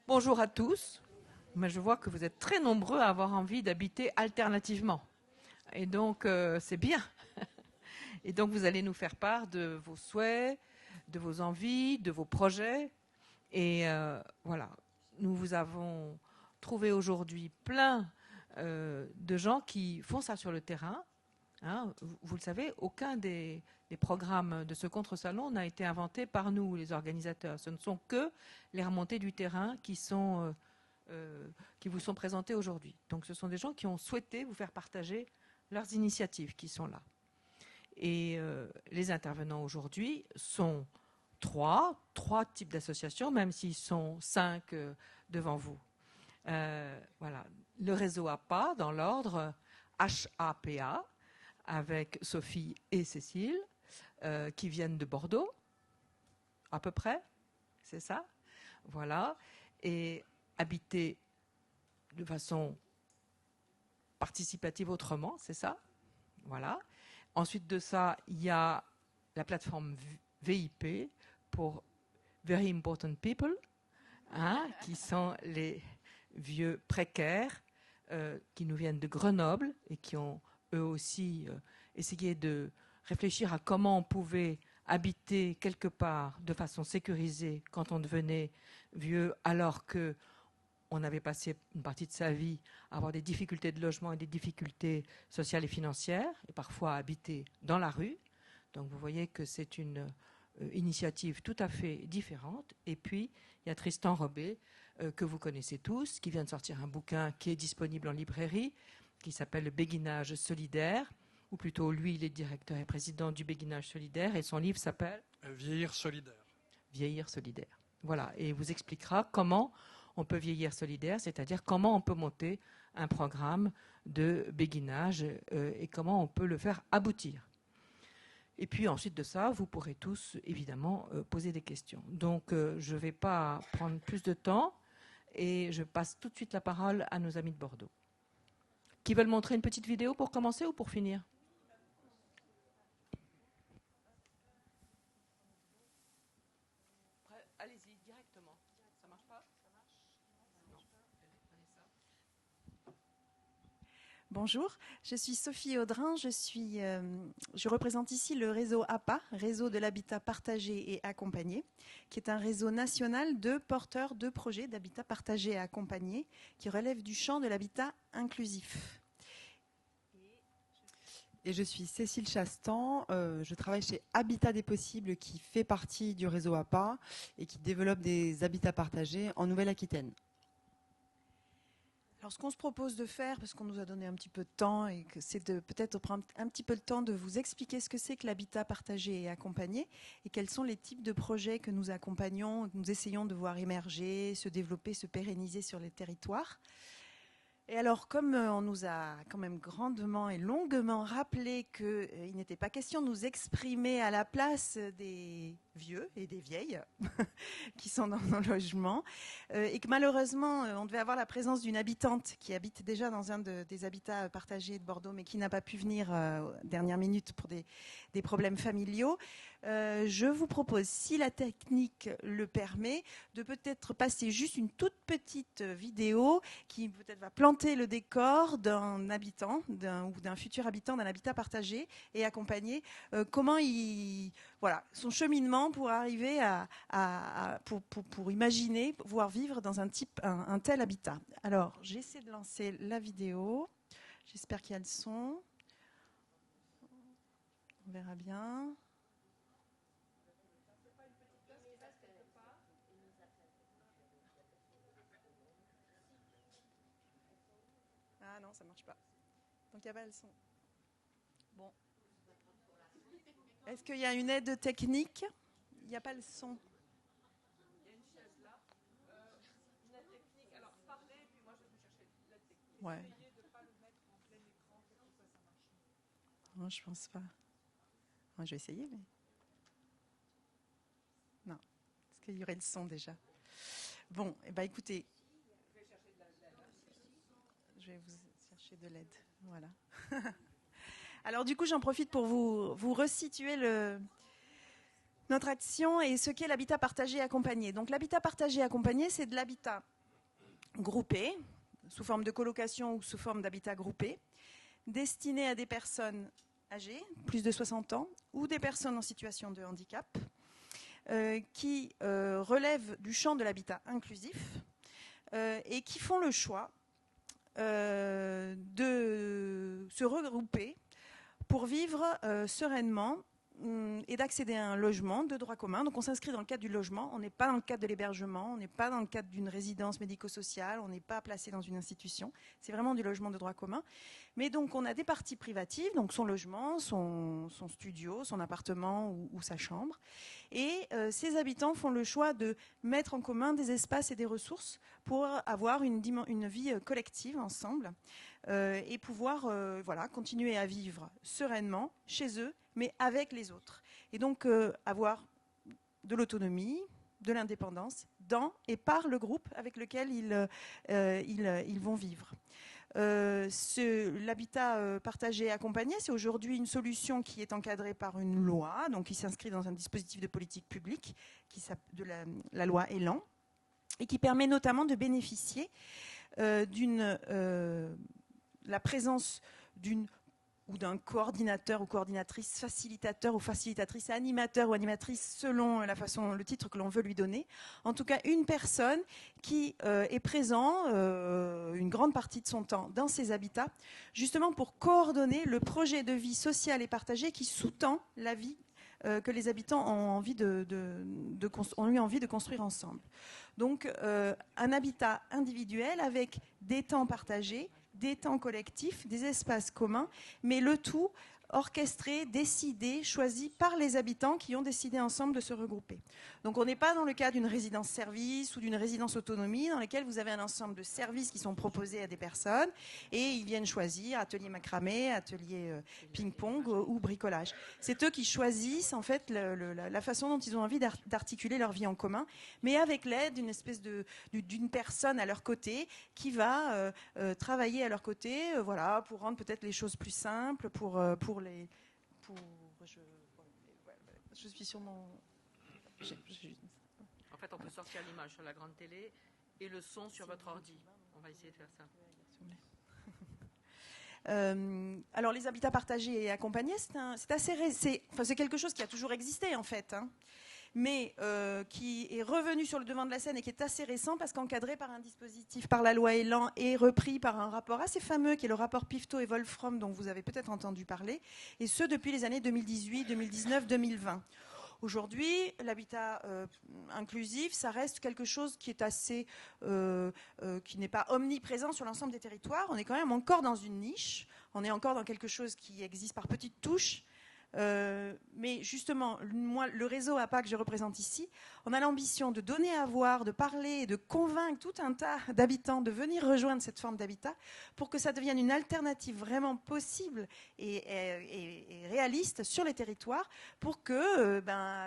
Bonjour à tous. Mais je vois que vous êtes très nombreux à avoir envie d'habiter alternativement. Et donc, c'est bien. Et donc, vous allez nous faire part de vos souhaits, de vos envies, de vos projets. Et voilà, nous vous avons trouvé aujourd'hui plein de gens qui font ça sur le terrain. Hein, vous le savez, aucun des programmes de ce contre-salon n'a été inventé par nous, les organisateurs. Ce ne sont que les remontées du terrain qui vous sont présentées aujourd'hui. Donc ce sont des gens qui ont souhaité vous faire partager leurs initiatives qui sont là. Et les intervenants aujourd'hui sont trois types d'associations, même s'ils sont 5 devant vous. Voilà. Le réseau APA, dans l'ordre HAPA, avec Sophie et Cécile, qui viennent de Bordeaux, à peu près, c'est ça? Voilà. Et habiter de façon participative autrement, c'est ça? Voilà. Ensuite de ça, il y a la plateforme VIP pour Very Important People, hein, qui sont les vieux précaires qui nous viennent de Grenoble et qui ont eux aussi essayé de réfléchir à comment on pouvait habiter quelque part de façon sécurisée quand on devenait vieux, alors que on avait passé une partie de sa vie à avoir des difficultés de logement et des difficultés sociales et financières, et parfois à habiter dans la rue. Donc vous voyez que c'est une initiative tout à fait différente. Et puis, il y a Tristan Robé, que vous connaissez tous, qui vient de sortir un bouquin qui est disponible en librairie, qui s'appelle « Le béguinage solidaire », ou plutôt, lui, il est directeur et président du béguinage solidaire, et son livre s'appelle « Vieillir solidaire ». Vieillir solidaire. Voilà, et il vous expliquera comment on peut vieillir solidaire, c'est-à-dire comment on peut monter un programme de béguinage et comment on peut le faire aboutir. Et puis ensuite de ça, vous pourrez tous évidemment poser des questions. Donc je ne vais pas prendre plus de temps et je passe tout de suite la parole à nos amis de Bordeaux. Qui veulent montrer une petite vidéo pour commencer ou pour finir ? Allez-y, directement. Ça marche pas ? Bonjour, je suis Sophie Audrin, je représente ici le réseau APA, Réseau de l'habitat partagé et accompagné, qui est un réseau national de porteurs de projets d'habitat partagé et accompagné, qui relève du champ de l'habitat inclusif. Et je suis Cécile Chastan, je travaille chez Habitat des Possibles, qui fait partie du réseau APA et qui développe des habitats partagés en Nouvelle-Aquitaine. Alors ce qu'on se propose de faire, parce qu'on nous a donné un petit peu de temps, et que c'est de peut-être prendre un petit peu le temps de vous expliquer ce que c'est que l'habitat partagé et accompagné, et quels sont les types de projets que nous accompagnons, que nous essayons de voir émerger, se développer, se pérenniser sur les territoires. Et alors, comme on nous a quand même grandement et longuement rappelé qu'il n'était pas question de nous exprimer à la place des vieux et des vieilles qui sont dans nos logements, et que malheureusement, on devait avoir la présence d'une habitante qui habite déjà dans un des habitats partagés de Bordeaux, mais qui n'a pas pu venir dernière minute pour des problèmes familiaux, Je vous propose, si la technique le permet, de peut-être passer juste une toute petite vidéo qui peut-être va planter le décor d'un habitant ou d'un futur habitant d'un habitat partagé et accompagner comment voilà, son cheminement pour arriver pour imaginer, pouvoir vivre dans un tel habitat. Alors, j'essaie de lancer la vidéo. J'espère qu'il y a le son. On verra bien. Ah non, ça marche pas. Donc il n'y a pas le son. Bon. Est-ce qu'il y a une aide technique? Il n'y a pas le son. Il y a une chaise là. Une aide technique. Alors parlez, puis moi je vais vous chercher l'aide technique. Ouais. Essayez de ne pas le mettre en plein écran pour que ça marche. Non, je pense pas. Moi, je vais essayer, mais. Non. Est-ce qu'il y aurait le son déjà? Bon, eh ben, écoutez. Je vais vous chercher de l'aide. Voilà. Alors du coup, j'en profite pour vous resituer notre action et ce qu'est l'habitat partagé accompagné. Donc l'habitat partagé accompagné, c'est de l'habitat groupé, sous forme de colocation ou sous forme d'habitat groupé, destiné à des personnes âgées, plus de 60 ans, ou des personnes en situation de handicap, qui relèvent du champ de l'habitat inclusif et qui font le choix de se regrouper pour vivre sereinement et d'accéder à un logement de droit commun. Donc on s'inscrit dans le cadre du logement, on n'est pas dans le cadre de l'hébergement, on n'est pas dans le cadre d'une résidence médico-sociale, on n'est pas placé dans une institution, c'est vraiment du logement de droit commun. Mais donc on a des parties privatives, donc son logement, son studio, son appartement ou sa chambre. Et ces habitants font le choix de mettre en commun des espaces et des ressources pour avoir une vie collective ensemble et pouvoir voilà, continuer à vivre sereinement chez eux, mais avec les autres. Et donc avoir de l'autonomie, de l'indépendance dans et par le groupe avec lequel ils vont vivre. L'habitat partagé et accompagné, c'est aujourd'hui une solution qui est encadrée par une loi, donc qui s'inscrit dans un dispositif de politique publique, de la loi Elan, et qui permet notamment de bénéficier la présence d'un coordinateur ou coordinatrice, facilitateur ou facilitatrice, animateur ou animatrice, selon le titre que l'on veut lui donner. En tout cas, une personne qui est présente une grande partie de son temps dans ces habitats, justement pour coordonner le projet de vie sociale et partagée qui sous-tend la vie que les habitants ont eu envie de construire ensemble. Donc, un habitat individuel avec des temps partagés, des temps collectifs, des espaces communs, mais le tout orchestré, décidé, choisi par les habitants qui ont décidé ensemble de se regrouper. Donc on n'est pas dans le cas d'une résidence-service ou d'une résidence-autonomie dans laquelle vous avez un ensemble de services qui sont proposés à des personnes et ils viennent choisir atelier macramé, atelier ping-pong ou bricolage. C'est eux qui choisissent en fait la façon dont ils ont envie d'articuler leur vie en commun, mais avec l'aide d'une personne à leur côté qui va travailler à leur côté, voilà, pour rendre peut-être les choses plus simples, je suis sur mon... En fait, on peut sortir l'image sur la grande télé et le son sur votre ordi. On va essayer de faire ça. Alors, les habitats partagés et accompagnés, c'est quelque chose qui a toujours existé, en fait, hein, mais qui est revenu sur le devant de la scène et qui est assez récent parce qu'encadré par un dispositif, par la loi Elan et repris par un rapport assez fameux qui est le rapport Pifto et Wolfram dont vous avez peut-être entendu parler, et ce depuis les années 2018, 2019, 2020. Aujourd'hui, l'habitat inclusif, ça reste quelque chose qui est assez, qui n'est pas omniprésent sur l'ensemble des territoires. On est quand même encore dans une niche, on est encore dans quelque chose qui existe par petites touches. Mais justement, moi, le réseau APA que je représente ici, on a l'ambition de donner à voir, de parler et de convaincre tout un tas d'habitants de venir rejoindre cette forme d'habitat pour que ça devienne une alternative vraiment possible et réaliste sur les territoires pour que,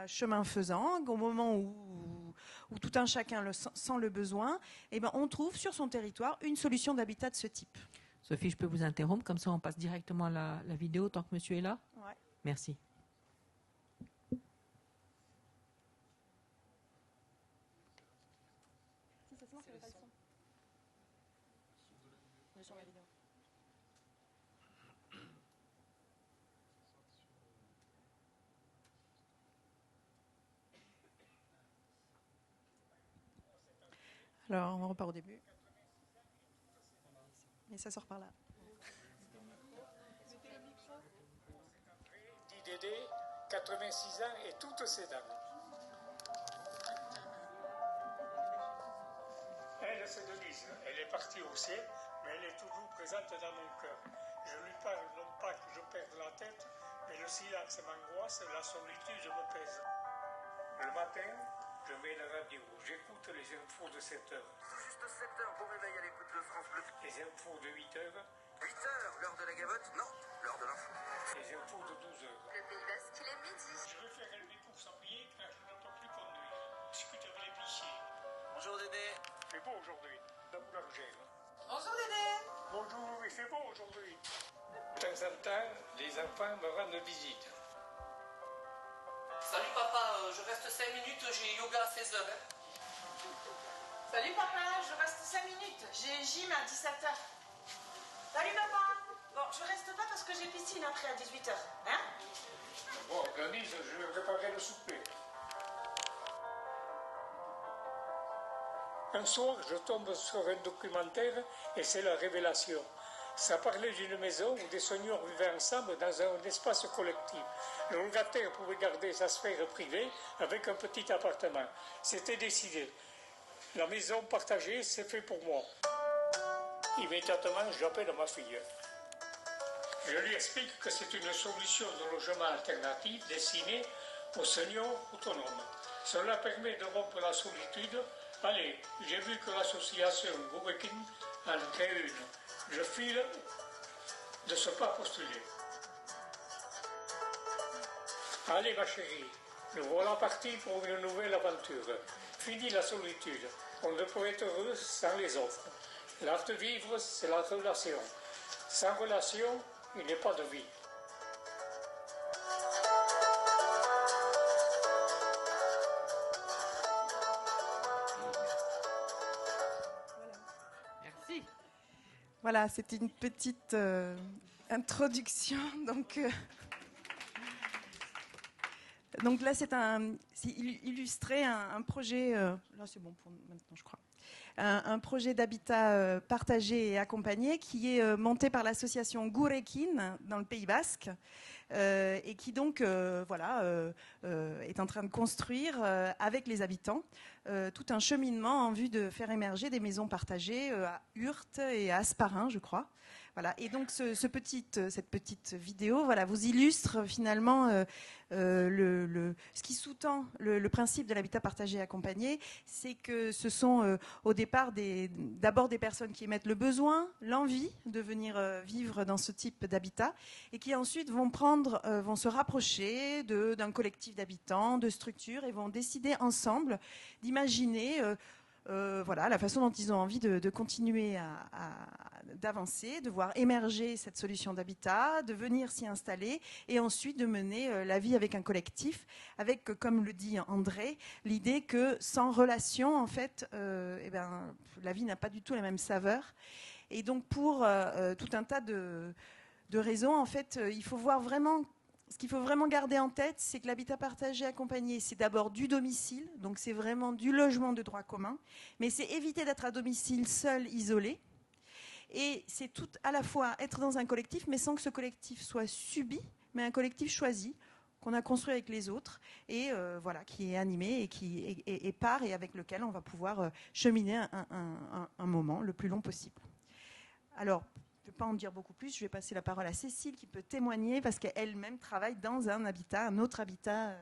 chemin faisant, au moment où tout un chacun sent le besoin, on trouve sur son territoire une solution d'habitat de ce type. Sophie, je peux vous interrompre, comme ça on passe directement à la vidéo tant que monsieur est là ? Ouais. Merci. Alors, on repart au début. Et ça sort par là. Dit Dédé, 86 ans et toutes ses dents. Elle, c'est Denise. Elle est partie au ciel, mais elle est toujours présente dans mon cœur. Je lui parle non pas que je perde la tête, mais le silence m'angoisse, la solitude me pèse. Le matin, je mets la radio, j'écoute les infos de 7 heures. Tout juste 7 heures, bon réveil à l'écoute de France Bleu. Les infos de 8 heures. 8 heures, l'heure de la gavotte? Non, l'heure de l'info. Les infos de 12 heures. Le Pays Basque, il est midi. Je vais faire élever pour s'ennuyer car je ne peux plus conduire. Discute avec l'épicier. Bonjour Dédé. Il fait beau aujourd'hui, la boulangère. Bonjour Dédé. Bonjour, il fait beau aujourd'hui. De temps en temps, les enfants me rendent visite. Salut papa, je reste 5 minutes, j'ai yoga à 16h. Salut papa, je reste 5 minutes. J'ai gym à 17h. Salut papa. Bon, je reste pas parce que j'ai piscine après à 18h. Hein? Bon, Denise, je vais préparer le souper. Un soir, je tombe sur un documentaire et c'est la révélation. Ça parlait d'une maison où des seniors vivaient ensemble dans un espace collectif. Le locataire pouvait garder sa sphère privée avec un petit appartement. C'était décidé. La maison partagée, c'est fait pour moi. Immédiatement, j'appelle ma fille. Je lui explique que c'est une solution de logement alternatif destinée aux seniors autonomes. Cela permet de rompre la solitude. Allez, j'ai vu que l'association Gourekin en crée une. Je file de ce pas postuler. Allez ma chérie, nous voilà partis pour une nouvelle aventure. Fini la solitude. On ne peut être heureux sans les autres. L'art de vivre, c'est la relation. Sans relation, il n'y a pas de vie. Merci. Voilà, c'était une petite introduction. Donc là, c'est illustrer un projet. Là, c'est bon pour maintenant, je crois. Un projet d'habitat partagé et accompagné qui est monté par l'association Gourekin dans le Pays Basque et qui donc est en train de construire avec les habitants tout un cheminement en vue de faire émerger des maisons partagées à Urte et à Asparin, je crois. Voilà. Et donc cette petite vidéo vous illustre finalement ce qui sous-tend le principe de l'habitat partagé et accompagné, c'est que ce sont au départ d'abord des personnes qui émettent le besoin, l'envie de venir vivre dans ce type d'habitat et qui ensuite vont se rapprocher d'un collectif d'habitants, de structures et vont décider ensemble d'imaginer la façon dont ils ont envie de continuer d'avancer, de voir émerger cette solution d'habitat, de venir s'y installer et ensuite de mener la vie avec un collectif, avec, comme le dit André, l'idée que sans relation, en fait, la vie n'a pas du tout la même saveur. Et donc pour tout un tas de raisons, en fait, ce qu'il faut vraiment garder en tête, c'est que l'habitat partagé accompagné, c'est d'abord du domicile, donc c'est vraiment du logement de droit commun, mais c'est éviter d'être à domicile seul, isolé, et c'est tout à la fois être dans un collectif, mais sans que ce collectif soit subi, mais un collectif choisi, qu'on a construit avec les autres, et qui est animé et qui est part et avec lequel on va pouvoir cheminer un moment le plus long possible. Alors, je ne vais pas en dire beaucoup plus, je vais passer la parole à Cécile qui peut témoigner parce qu'elle-même travaille dans un autre habitat.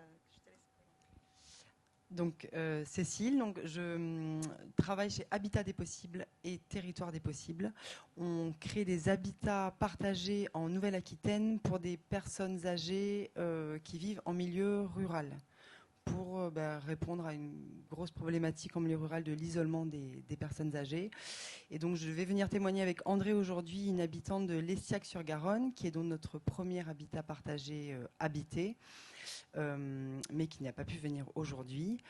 Donc Cécile, je travaille chez Habitat des Possibles et Territoire des Possibles. On crée des habitats partagés en Nouvelle-Aquitaine pour des personnes âgées qui vivent en milieu rural, pour répondre à une grosse problématique en milieu rural de l'isolement des personnes âgées. Et donc je vais venir témoigner avec André aujourd'hui, une habitante de l'Estiac-sur-Garonne, qui est donc notre premier habitat partagé habité. mais qui n'a pas pu venir aujourd'hui.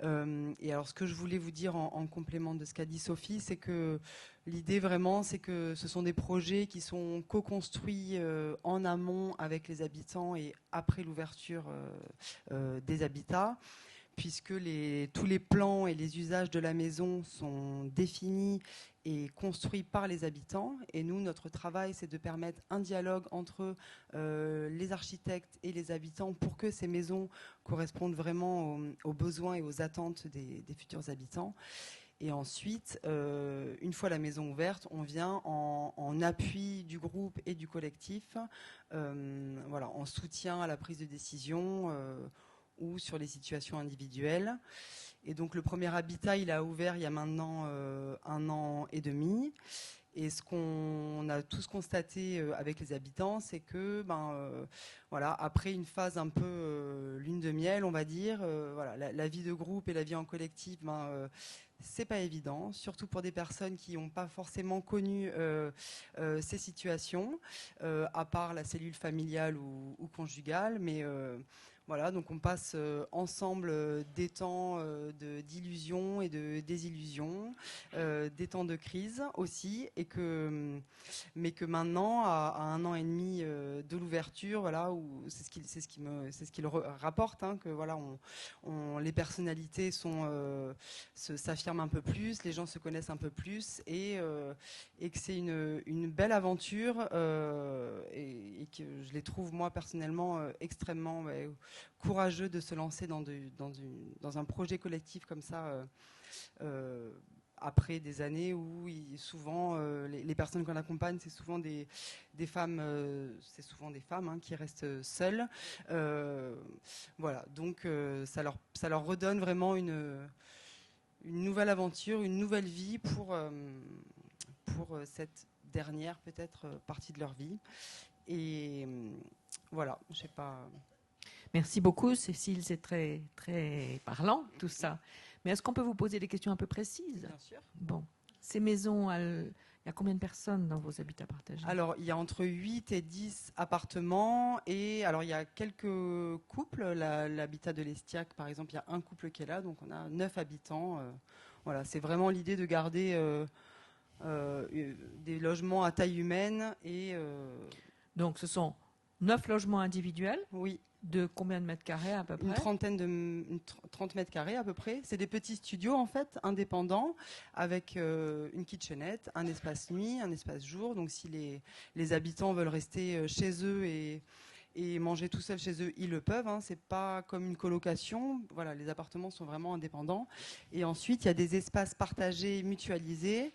Et alors, ce que je voulais vous dire en complément de ce qu'a dit Sophie, c'est que l'idée vraiment, c'est que ce sont des projets qui sont co-construits en amont avec les habitants et après l'ouverture des habitats, puisque tous les plans et les usages de la maison sont définis et construits par les habitants. Et nous, notre travail, c'est de permettre un dialogue entre les architectes et les habitants pour que ces maisons correspondent vraiment aux besoins et aux attentes des futurs habitants. Et ensuite, une fois la maison ouverte, on vient en appui du groupe et du collectif, voilà, en soutien à la prise de décision ou sur les situations individuelles. Et donc le premier habitat, il a ouvert il y a maintenant 1 an et demi. Et ce qu'on a tous constaté avec les habitants, c'est que, voilà, après une phase un peu lune de miel, on va dire, voilà, la vie de groupe et la vie en collectif, c'est pas évident, surtout pour des personnes qui n'ont pas forcément connu ces situations, à part la cellule familiale ou conjugale, mais voilà, donc on passe ensemble des temps d'illusion et de désillusion, des temps de crise aussi, mais que maintenant, à 1 an et demi de l'ouverture, voilà, où c'est ce qu'il rapporte, hein, que voilà, les personnalités s'affirment un peu plus, les gens se connaissent un peu plus, et que c'est une belle aventure, et que je les trouve moi personnellement extrêmement courageux de se lancer dans un projet collectif comme ça, après des années où souvent les personnes qu'on accompagne, c'est souvent des femmes, hein, qui restent seules. Voilà, donc ça leur redonne vraiment une nouvelle aventure, une nouvelle vie pour cette dernière peut-être partie de leur vie. Et voilà, je sais pas. Merci beaucoup, Cécile, c'est très, très parlant tout ça. Mais est-ce qu'on peut vous poser des questions un peu précises ? Bien sûr. Bon, ces maisons, il y a combien de personnes dans vos habitats partagés ? Alors, il y a entre 8 et 10 appartements, et alors il y a quelques couples. L'habitat de l'Estiac, par exemple, il y a un couple qui est là, donc on a 9 habitants. Voilà, c'est vraiment l'idée de garder des logements à taille humaine. Donc, ce sont 9 logements individuels. Oui. De combien de mètres carrés à peu près ? 30 mètres carrés à peu près. C'est des petits studios en fait, indépendants, avec une kitchenette, un espace nuit, un espace jour. Donc si les habitants veulent rester chez eux et manger tout seul chez eux, ils le peuvent. Hein. C'est pas comme une colocation. Voilà, les appartements sont vraiment indépendants. Et ensuite, il y a des espaces partagés, mutualisés.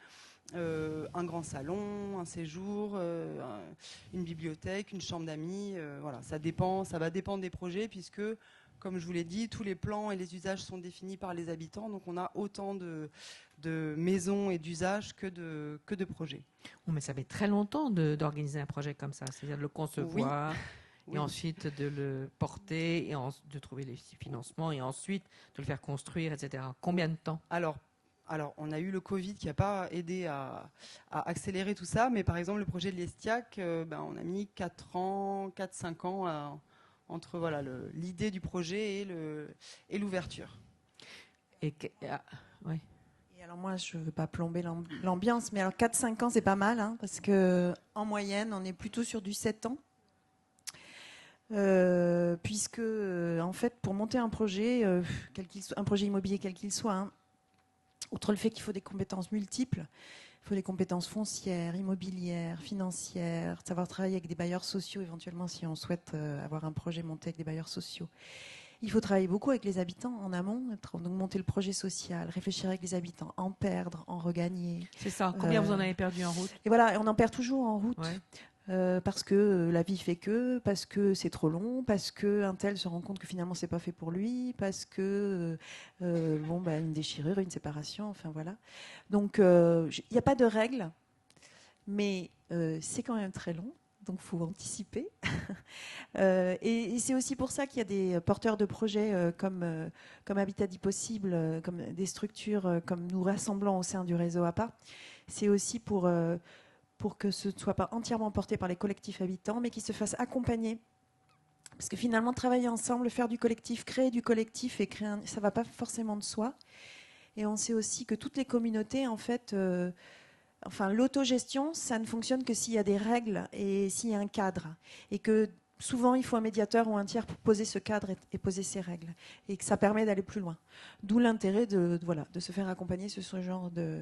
Un grand salon, un séjour, une bibliothèque, une chambre d'amis. Voilà, ça va dépendre des projets, puisque, comme je vous l'ai dit, tous les plans et les usages sont définis par les habitants. Donc on a autant de maisons et d'usages que de projets. Oh, mais ça fait très longtemps d'organiser un projet comme ça, c'est-à-dire de le concevoir. Oui. Et ensuite de le porter, et de trouver les financements, et ensuite de le faire construire, etc. Combien de temps ? Alors, on a eu le Covid qui n'a pas aidé à accélérer tout ça, mais par exemple, le projet de l'Estiac, on a mis 4-5 ans entre voilà, l'idée du projet et l'ouverture. Oui. Et alors moi, je ne veux pas plomber l'ambiance, mais alors 4-5 ans, c'est pas mal, hein, parce qu'en moyenne, on est plutôt sur du 7 ans. Puisque, en fait, pour monter un projet, un projet immobilier quel qu'il soit, hein, outre le fait qu'il faut des compétences multiples, il faut des compétences foncières, immobilières, financières, savoir travailler avec des bailleurs sociaux éventuellement si on souhaite avoir un projet monté avec des bailleurs sociaux. Il faut travailler beaucoup avec les habitants en amont, donc monter le projet social, réfléchir avec les habitants, en perdre, en regagner. C'est ça. Combien vous en avez perdu en route ? Et voilà, on en perd toujours en route. Ouais. Parce que la vie fait que, parce que c'est trop long, parce qu'un tel se rend compte que finalement c'est pas fait pour lui, parce que une déchirure, une séparation, enfin voilà. Donc il n'y a pas de règle, mais c'est quand même très long, donc il faut anticiper. Et c'est aussi pour ça qu'il y a des porteurs de projets comme Habitat dit possible, comme des structures comme nous rassemblons au sein du réseau APA. C'est aussi pour que ce ne soit pas entièrement porté par les collectifs habitants, mais qu'ils se fassent accompagner Parce que finalement, travailler ensemble, faire du collectif, créer du collectif et ça ne va pas forcément de soi. Et on sait aussi que toutes les communautés, en fait, l'autogestion, ça ne fonctionne que s'il y a des règles et s'il y a un cadre. Et que souvent, il faut un médiateur ou un tiers pour poser ce cadre et poser ces règles. Et que ça permet d'aller plus loin. D'où l'intérêt de se faire accompagner sur ce genre de...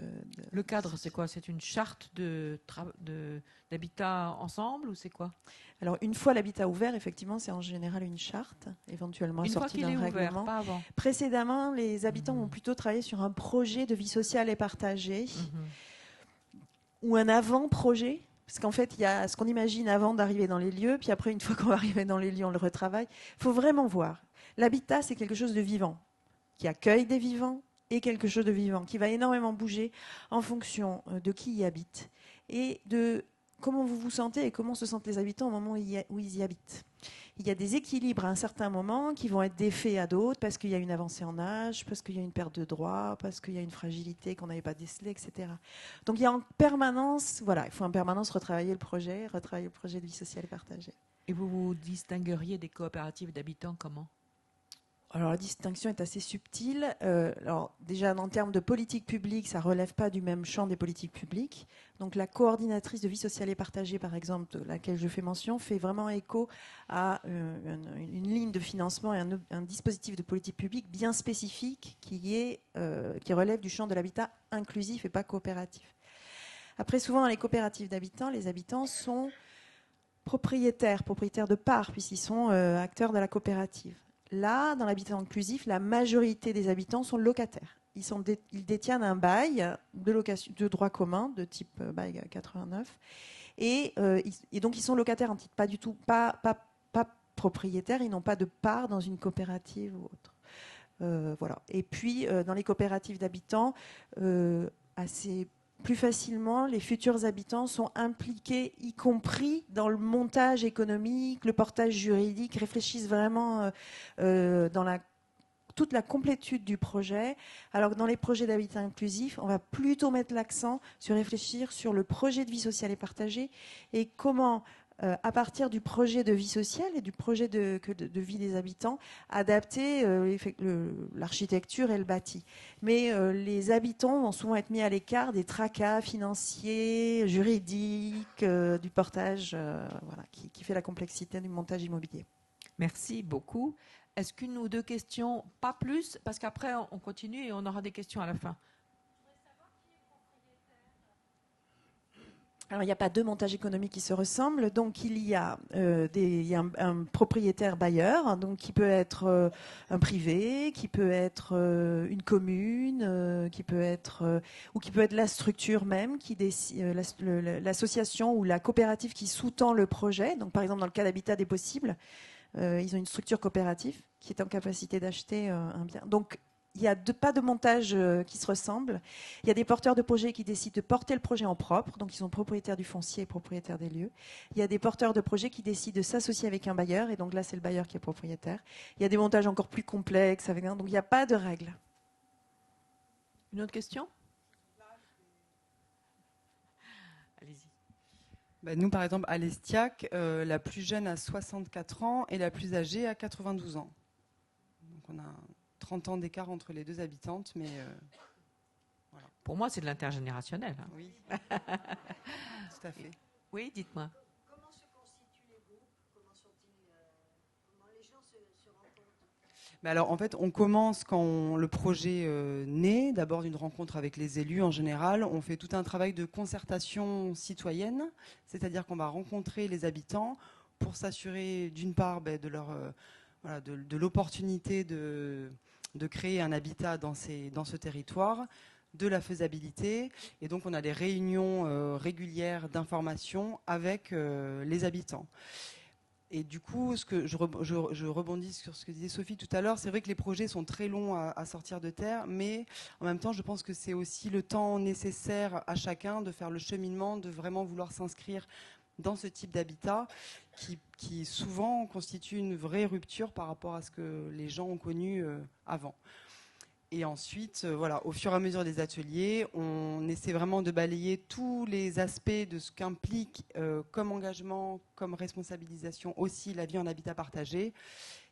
Le cadre, c'est quoi? C'est une charte d'habitat ensemble ou c'est quoi? Alors, une fois l'habitat ouvert, effectivement, c'est en général une charte, éventuellement assortie d'un règlement. Ouvert, pas avant. Précédemment, les habitants ont plutôt travaillé sur un projet de vie sociale et partagée ou un avant-projet. Parce qu'en fait, il y a ce qu'on imagine avant d'arriver dans les lieux, puis après, une fois qu'on va arriver dans les lieux, on le retravaille. Il faut vraiment voir. L'habitat, c'est quelque chose de vivant, qui accueille des vivants et quelque chose de vivant, qui va énormément bouger en fonction de qui y habite et de comment vous vous sentez et comment se sentent les habitants au moment où ils y habitent. Il y a des équilibres à un certain moment qui vont être défaits à d'autres parce qu'il y a une avancée en âge, parce qu'il y a une perte de droits, parce qu'il y a une fragilité qu'on n'avait pas décelée, etc. Donc il y a en permanence, il faut en permanence retravailler le projet de vie sociale et partagée. Et vous vous distingueriez des coopératives d'habitants comment? Alors la distinction est assez subtile. Alors déjà en termes de politique publique, ça ne relève pas du même champ des politiques publiques. Donc la coordinatrice de vie sociale et partagée, par exemple, de laquelle je fais mention, fait vraiment écho à une ligne de financement et un dispositif de politique publique bien spécifique qui relève du champ de l'habitat inclusif et pas coopératif. Après, souvent dans les coopératives d'habitants, les habitants sont propriétaires de parts, puisqu'ils sont acteurs de la coopérative. Là, dans l'habitat inclusif, la majorité des habitants sont locataires. Ils détiennent un bail de droit commun, de type bail 89. Et donc, ils sont locataires en titre, pas du tout, pas propriétaires. Ils n'ont pas de part dans une coopérative ou autre. Voilà. Et puis, dans les coopératives d'habitants, plus facilement, les futurs habitants sont impliqués, y compris dans le montage économique, le portage juridique, réfléchissent vraiment dans toute la complétude du projet, alors que dans les projets d'habitat inclusif, on va plutôt mettre l'accent sur réfléchir sur le projet de vie sociale et partagée et comment, à partir du projet de vie sociale et du projet de vie des habitants, adapter l'architecture et le bâti. Mais les habitants vont souvent être mis à l'écart des tracas financiers, juridiques, du portage qui fait la complexité du montage immobilier. Merci beaucoup. Est-ce qu'une ou deux questions, pas plus, parce qu'après on continue et on aura des questions à la fin. Alors, il n'y a pas deux montages économiques qui se ressemblent. Donc, il y a un propriétaire bailleur, donc qui peut être un privé, qui peut être une commune, qui peut être la structure même, l'association ou la coopérative qui sous-tend le projet. Donc, par exemple, dans le cas d'Habitat des possibles, ils ont une structure coopérative qui est en capacité d'acheter un bien. Donc, il n'y a pas de montage qui se ressemble. Il y a des porteurs de projets qui décident de porter le projet en propre, donc ils sont propriétaires du foncier et propriétaires des lieux. Il y a des porteurs de projets qui décident de s'associer avec un bailleur, et donc là c'est le bailleur qui est propriétaire. Il y a des montages encore plus complexes, donc il n'y a pas de règles. Une autre question? Allez-y. Nous, par exemple, à l'Estiac, la plus jeune a 64 ans et la plus âgée a 92 ans. Donc on a 30 ans d'écart entre les deux habitantes, mais voilà. Pour moi, c'est de l'intergénérationnel. Hein. Oui, tout à fait. Oui, dites-moi. Comment se constituent les groupes? Comment les gens se rencontrent? Alors, en fait, on commence quand le projet naît, d'abord d'une rencontre avec les élus en général. On fait tout un travail de concertation citoyenne, c'est-à-dire qu'on va rencontrer les habitants pour s'assurer d'une part de l'opportunité de créer un habitat dans ce territoire, de la faisabilité. Et donc, on a des réunions régulières d'information avec les habitants. Et du coup, je rebondis sur ce que disait Sophie tout à l'heure. C'est vrai que les projets sont très longs à sortir de terre, mais en même temps, je pense que c'est aussi le temps nécessaire à chacun de faire le cheminement, de vraiment vouloir s'inscrire dans ce type d'habitat qui souvent constitue une vraie rupture par rapport à ce que les gens ont connu avant. Et ensuite, voilà, au fur et à mesure des ateliers, on essaie vraiment de balayer tous les aspects de ce qu'implique comme engagement, comme responsabilisation aussi la vie en habitat partagé.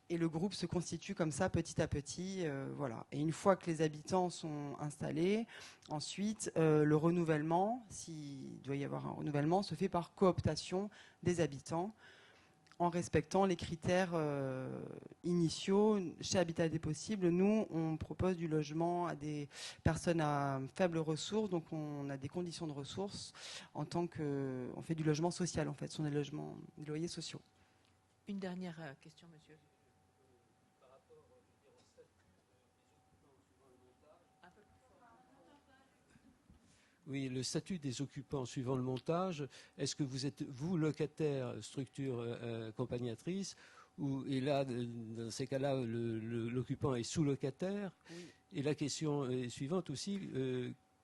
Et le groupe se constitue comme ça petit à petit. Voilà. Et une fois que les habitants sont installés, ensuite, le renouvellement, s'il doit y avoir un renouvellement, se fait par cooptation des habitants, en respectant les critères initiaux. Chez Habitat des Possibles, nous, on propose du logement à des personnes à faibles ressources, donc on a des conditions de ressources en tant que... On fait du logement social, en fait, ce sont des loyers sociaux. Une dernière question, monsieur. Oui, le statut des occupants suivant le montage, est-ce que vous êtes, vous, locataire, structure accompagnatrice, et là, dans ces cas-là, l'occupant est sous-locataire? Oui. Et la question est suivante aussi,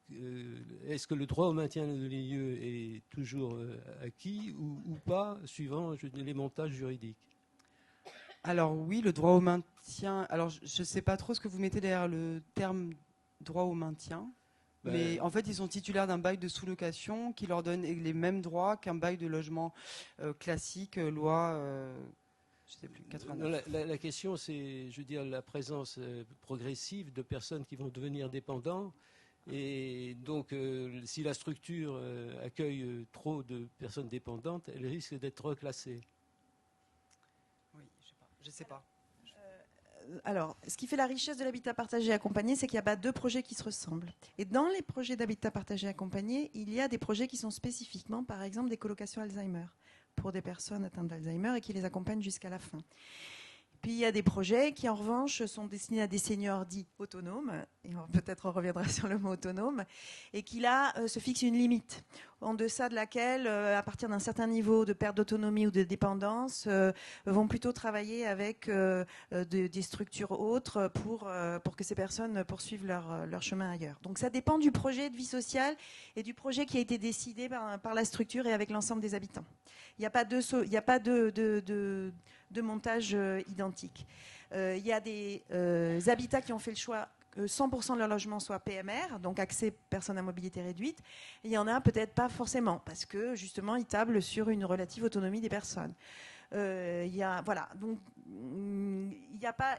est-ce que le droit au maintien de lieux est toujours acquis ou pas, suivant les montages juridiques? Alors oui, le droit au maintien... Alors je ne sais pas trop ce que vous mettez derrière le terme droit au maintien. Mais en fait, ils sont titulaires d'un bail de sous-location qui leur donne les mêmes droits qu'un bail de logement classique, loi, je sais plus, 89. Non, la question, c'est, je veux dire, la présence progressive de personnes qui vont devenir dépendants. Et donc, si la structure accueille trop de personnes dépendantes, elle risque d'être reclassée. Oui, je sais pas. Alors, ce qui fait la richesse de l'habitat partagé accompagné, c'est qu'il n'y a pas deux projets qui se ressemblent. Et dans les projets d'habitat partagé accompagné, il y a des projets qui sont spécifiquement, par exemple, des colocations Alzheimer, pour des personnes atteintes d'Alzheimer et qui les accompagnent jusqu'à la fin. Puis il y a des projets qui, en revanche, sont destinés à des seniors dits autonomes, et peut-être on reviendra sur le mot autonome, et qui là se fixent une limite, en deçà de laquelle, à partir d'un certain niveau de perte d'autonomie ou de dépendance, vont plutôt travailler avec des structures autres pour que ces personnes poursuivent leur chemin ailleurs. Donc ça dépend du projet de vie sociale et du projet qui a été décidé par la structure et avec l'ensemble des habitants. Il n'y a pas de montage identique. Il y a des habitats qui ont fait le choix que 100% de leur logement soit PMR, donc accès personnes à mobilité réduite. Et il y en a peut-être pas forcément, parce que justement, ils tablent sur une relative autonomie des personnes. Voilà. Donc, il y a pas.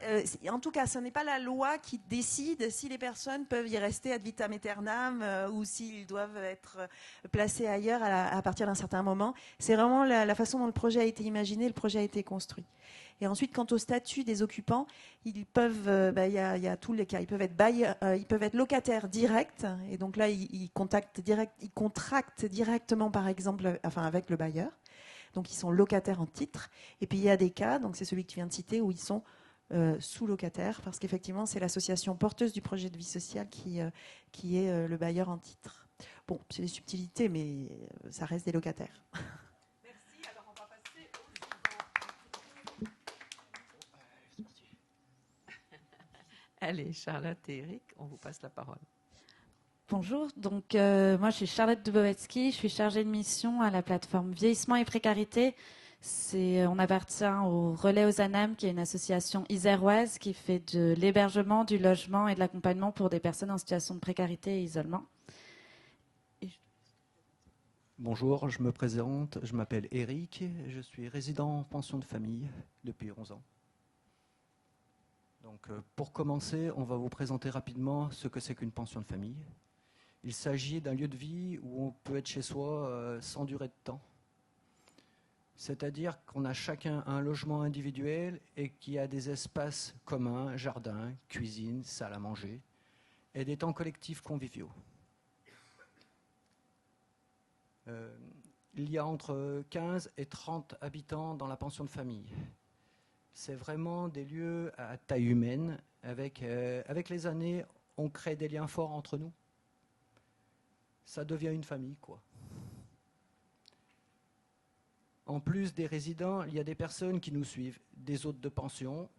En tout cas, ce n'est pas la loi qui décide si les personnes peuvent y rester ad vitam aeternam ou s'ils doivent être placés ailleurs à partir d'un certain moment. C'est vraiment la façon dont le projet a été imaginé, le projet a été construit. Et ensuite, quant au statut des occupants, ils peuvent, y a tous les cas. Ils peuvent être locataires directs, et donc là, ils contractent directement, par exemple, avec le bailleur. Donc ils sont locataires en titre. Et puis il y a des cas, donc c'est celui que tu viens de citer, où ils sont sous-locataires, parce qu'effectivement, c'est l'association porteuse du projet de vie sociale qui est le bailleur en titre. Bon, c'est des subtilités, mais ça reste des locataires. Merci. Alors on va passer au... Allez, Charlotte et Eric, on vous passe la parole. Bonjour, donc moi je suis Charlotte Dubowetsky, je suis chargée de mission à la plateforme Vieillissement et Précarité. On appartient au Relais aux Anames, qui est une association iséroise qui fait de l'hébergement, du logement et de l'accompagnement pour des personnes en situation de précarité et isolement. Bonjour, je me présente, je m'appelle Eric, je suis résident en pension de famille depuis 11 ans. Donc, pour commencer, on va vous présenter rapidement ce que c'est qu'une pension de famille. Il s'agit d'un lieu de vie où on peut être chez soi sans durée de temps. C'est-à-dire qu'on a chacun un logement individuel et qu'il y a des espaces communs, jardin, cuisine, salle à manger, et des temps collectifs conviviaux. Il y a entre 15 et 30 habitants dans la pension de famille. C'est vraiment des lieux à taille humaine. Avec les années, on crée des liens forts entre nous. Ça devient une famille, quoi. En plus des résidents, il y a des personnes qui nous suivent, des hôtes de pension,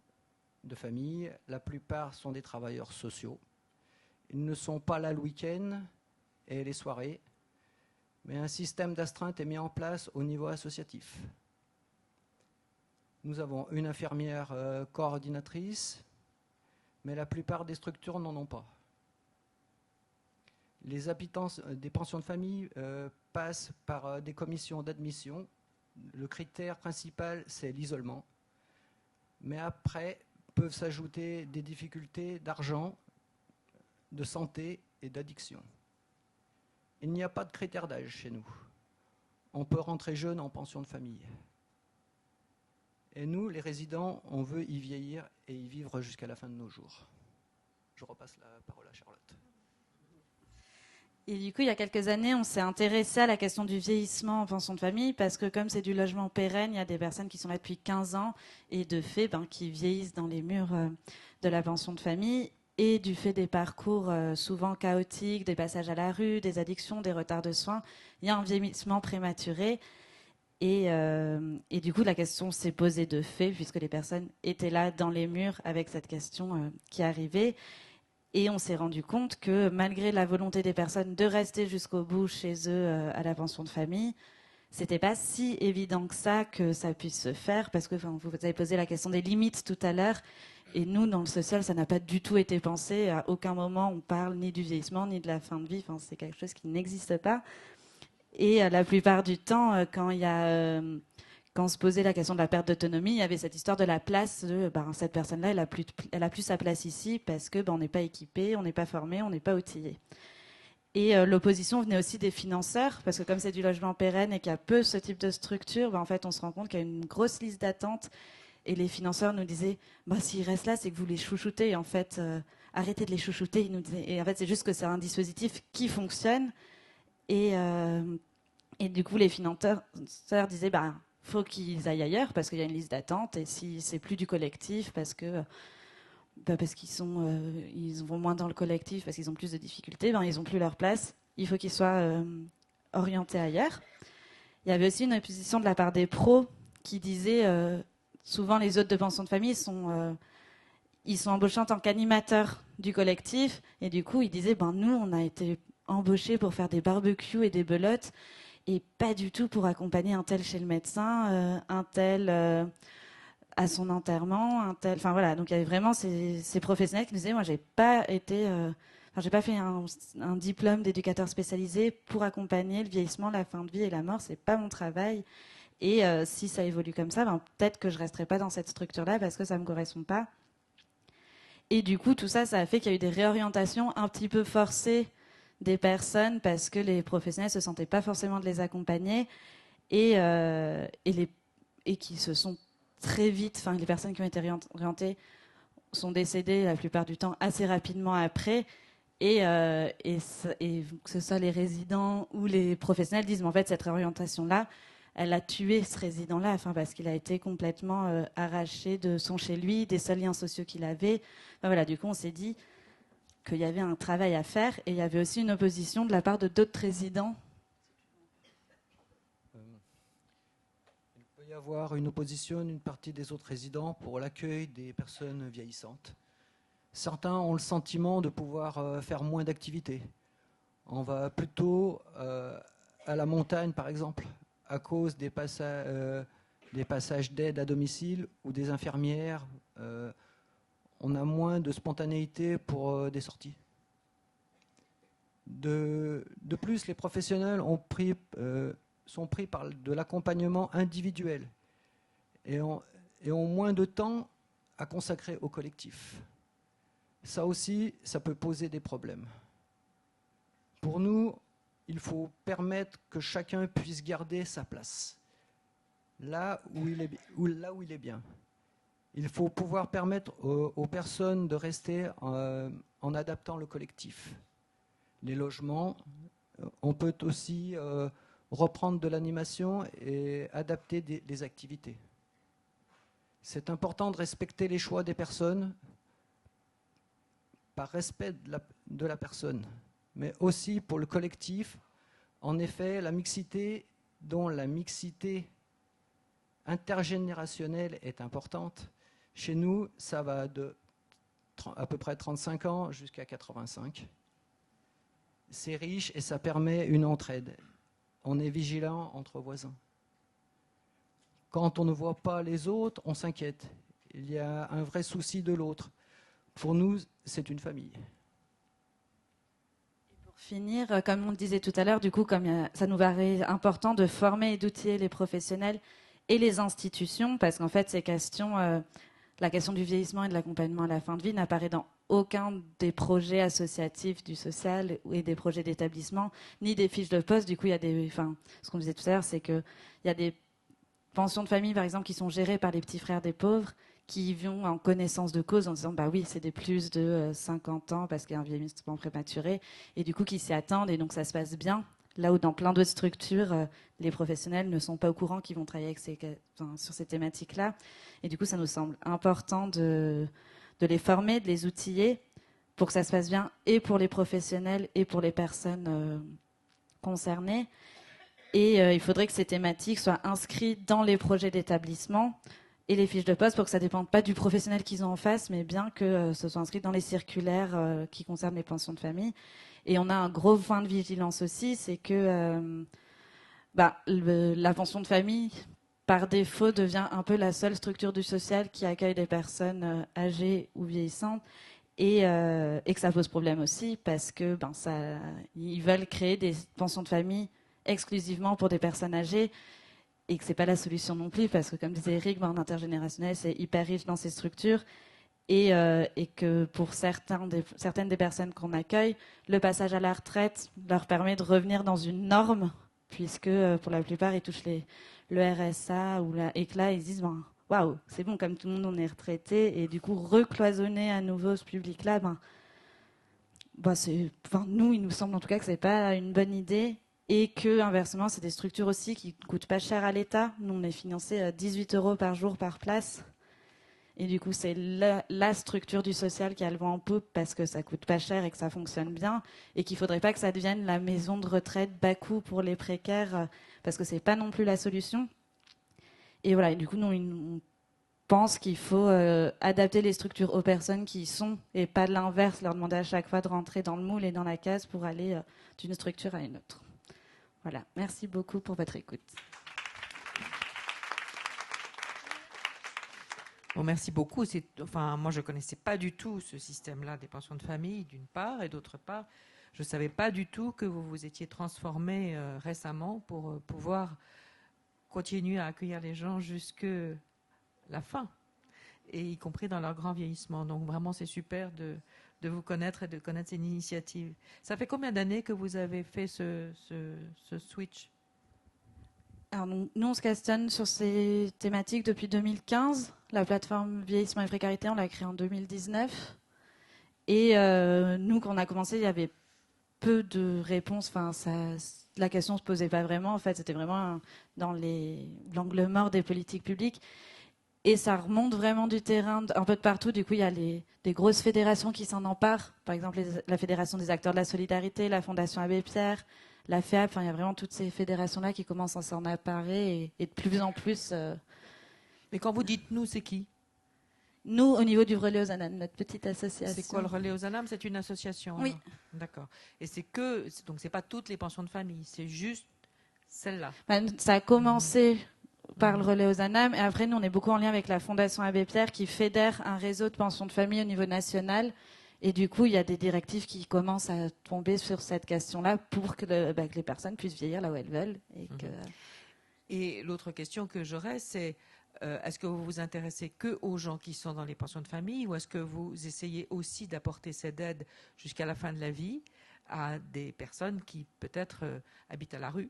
de famille. La plupart sont des travailleurs sociaux. Ils ne sont pas là le week-end et les soirées, mais un système d'astreinte est mis en place au niveau associatif. Nous avons une infirmière coordinatrice, mais la plupart des structures n'en ont pas. Les habitants des pensions de famille passent par des commissions d'admission. Le critère principal, c'est l'isolement. Mais après, peuvent s'ajouter des difficultés d'argent, de santé et d'addiction. Il n'y a pas de critère d'âge chez nous. On peut rentrer jeune en pension de famille. Et nous, les résidents, on veut y vieillir et y vivre jusqu'à la fin de nos jours. Je repasse la parole à Charlotte. Et du coup, il y a quelques années, on s'est intéressé à la question du vieillissement en pension de famille parce que comme c'est du logement pérenne, il y a des personnes qui sont là depuis 15 ans et de fait, qui vieillissent dans les murs de la pension de famille et du fait des parcours souvent chaotiques, des passages à la rue, des addictions, des retards de soins, il y a un vieillissement prématuré. Et du coup, la question s'est posée de fait puisque les personnes étaient là dans les murs avec cette question qui arrivait. Et on s'est rendu compte que malgré la volonté des personnes de rester jusqu'au bout chez eux à la pension de famille, c'était pas si évident que ça puisse se faire parce que vous avez posé la question des limites tout à l'heure. Et nous, dans le social, ça n'a pas du tout été pensé. À aucun moment, on parle ni du vieillissement, ni de la fin de vie. Enfin, c'est quelque chose qui n'existe pas. Et la plupart du temps, quand on se posait la question de la perte d'autonomie, il y avait cette histoire de la place. Cette personne-là, elle a plus sa place ici parce que on n'est pas équipé, on n'est pas formé, on n'est pas outillé. Et l'opposition venait aussi des financeurs, parce que comme c'est du logement pérenne et qu'il y a peu ce type de structure, en fait, on se rend compte qu'il y a une grosse liste d'attente. Et les financeurs nous disaient, s'ils restent là, c'est que vous les chouchoutez. Et en fait, arrêtez de les chouchouter. Ils nous disaient, et en fait, c'est juste que c'est un dispositif qui fonctionne. Et du coup, les financeurs disaient, faut qu'ils aillent ailleurs parce qu'il y a une liste d'attente. Et si c'est plus du collectif, parce qu'ils vont moins dans le collectif, parce qu'ils ont plus de difficultés, ils n'ont plus leur place. Il faut qu'ils soient orientés ailleurs. Il y avait aussi une opposition de la part des pros qui disaient souvent les hôtes de pension de famille ils sont embauchés en tant qu'animateurs du collectif. Et du coup, ils disaient nous, on a été embauchés pour faire des barbecues et des belotes et pas du tout pour accompagner un tel chez le médecin, un tel à son enterrement, un tel. Enfin voilà, donc il y avait vraiment ces professionnels qui nous disaient, moi j'ai pas fait un diplôme d'éducateur spécialisé pour accompagner le vieillissement, la fin de vie et la mort, c'est pas mon travail. Et si ça évolue comme ça, peut-être que je resterai pas dans cette structure-là parce que ça me correspond pas. Et du coup, tout ça a fait qu'il y a eu des réorientations un petit peu forcées des personnes parce que les professionnels se sentaient pas forcément de les accompagner et qui se sont très vite, les personnes qui ont été orientées sont décédées la plupart du temps assez rapidement après et que ce soit les résidents ou les professionnels disent mais en fait cette réorientation-là elle a tué ce résident-là parce qu'il a été complètement arraché de son chez lui, des seuls liens sociaux qu'il avait. Voilà, du coup on s'est dit qu'il y avait un travail à faire et il y avait aussi une opposition de la part de d'autres résidents. Il peut y avoir une opposition d'une partie des autres résidents pour l'accueil des personnes vieillissantes. Certains ont le sentiment de pouvoir faire moins d'activités. On va plutôt à la montagne, par exemple, à cause des passages d'aide à domicile ou des infirmières. On a moins de spontanéité pour des sorties. De plus, les professionnels sont pris par de l'accompagnement individuel et ont moins de temps à consacrer au collectif. Ça aussi, ça peut poser des problèmes. Pour nous, il faut permettre que chacun puisse garder sa place, là où il est bien. Il faut pouvoir permettre aux personnes de rester en adaptant le collectif. Les logements, on peut aussi reprendre de l'animation et adapter des activités. C'est important de respecter les choix des personnes par respect de la personne, mais aussi pour le collectif. En effet, la mixité, dont la mixité intergénérationnelle est importante, chez nous, ça va de à peu près 35 ans jusqu'à 85. C'est riche et ça permet une entraide. On est vigilant entre voisins. Quand on ne voit pas les autres, on s'inquiète. Il y a un vrai souci de l'autre. Pour nous, c'est une famille. Pour finir, comme on le disait tout à l'heure, du coup, ça nous paraît important de former et d'outiller les professionnels et les institutions, parce qu'en fait, la question du vieillissement et de l'accompagnement à la fin de vie n'apparaît dans aucun des projets associatifs du social et des projets d'établissement, ni des fiches de poste. Du coup, ce qu'on disait tout à l'heure, c'est qu'il y a des pensions de famille, par exemple, qui sont gérées par les petits frères des pauvres, qui vont en connaissance de cause en disant bah oui, c'est des plus de 50 ans parce qu'il y a un vieillissement prématuré, et du coup qui s'y attendent, et donc ça se passe bien. Là où dans plein d'autres structures, les professionnels ne sont pas au courant qu'ils vont travailler sur ces thématiques-là. Et du coup, ça nous semble important de les former, de les outiller pour que ça se passe bien, et pour les professionnels et pour les personnes concernées. Et il faudrait que ces thématiques soient inscrites dans les projets d'établissement et les fiches de poste pour que ça ne dépende pas du professionnel qu'ils ont en face, mais bien que ce soit inscrit dans les circulaires qui concernent les pensions de famille. Et on a un gros point de vigilance aussi, c'est que la pension de famille, par défaut, devient un peu la seule structure du social qui accueille des personnes âgées ou vieillissantes, et que ça pose problème aussi parce que ils veulent créer des pensions de famille exclusivement pour des personnes âgées, et que c'est pas la solution non plus, parce que comme disait Eric, en intergénérationnel, c'est hyper riche dans ces structures, et que pour certaines des personnes qu'on accueille, le passage à la retraite leur permet de revenir dans une norme, puisque pour la plupart ils touchent le RSA et que là ils se disent waouh, c'est bon, comme tout le monde on est retraité, et du coup recloisonner à nouveau ce public-là, nous il nous semble en tout cas que c'est pas une bonne idée. Et que, inversement, c'est des structures aussi qui ne coûtent pas cher à l'État. Nous, on est financé à 18 € par jour par place. Et du coup, c'est la structure du social qui a le vent en poupe parce que ça coûte pas cher et que ça fonctionne bien. Et qu'il ne faudrait pas que ça devienne la maison de retraite bas coût pour les précaires, parce que ce n'est pas non plus la solution. Et voilà, et du coup, nous, on pense qu'il faut adapter les structures aux personnes qui y sont, et pas l'inverse, leur demander à chaque fois de rentrer dans le moule et dans la case pour aller d'une structure à une autre. Voilà, merci beaucoup pour votre écoute. Bon, merci beaucoup. Moi, je ne connaissais pas du tout ce système-là des pensions de famille, d'une part, et d'autre part, je ne savais pas du tout que vous vous étiez transformé récemment pour pouvoir continuer à accueillir les gens jusque la fin, et y compris dans leur grand vieillissement. Donc vraiment, c'est super de vous connaître et de connaître ces initiatives. Ça fait combien d'années que vous avez fait ce switch? Alors, nous, on se questionne sur ces thématiques depuis 2015. La plateforme Vieillissement et Précarité, on l'a créée en 2019. Et nous, quand on a commencé, il y avait peu de réponses. La question ne se posait pas vraiment. En fait, c'était vraiment dans l'angle mort des politiques publiques. Et ça remonte vraiment du terrain, un peu de partout. Du coup, il y a des grosses fédérations qui s'en emparent. Par exemple, la Fédération des acteurs de la solidarité, la Fondation Abbé Pierre, la FEAP. Il y a vraiment toutes ces fédérations-là qui commencent à s'en emparer, et de plus en plus. Mais quand vous dites nous, c'est qui? Nous, au niveau du Relais aux Anames, notre petite association. C'est quoi le Relais aux Anames? C'est une association? Oui. Alors. D'accord. Et donc c'est pas toutes les pensions de famille, c'est juste celle-là. Ça a commencé par le Relais aux Anames, et après nous on est beaucoup en lien avec la Fondation Abbé Pierre qui fédère un réseau de pensions de famille au niveau national, et du coup il y a des directives qui commencent à tomber sur cette question-là pour que les personnes puissent vieillir là où elles veulent. Et l'autre question que j'aurais, c'est est-ce que vous vous intéressez que aux gens qui sont dans les pensions de famille, ou est-ce que vous essayez aussi d'apporter cette aide jusqu'à la fin de la vie à des personnes qui peut-être habitent à la rue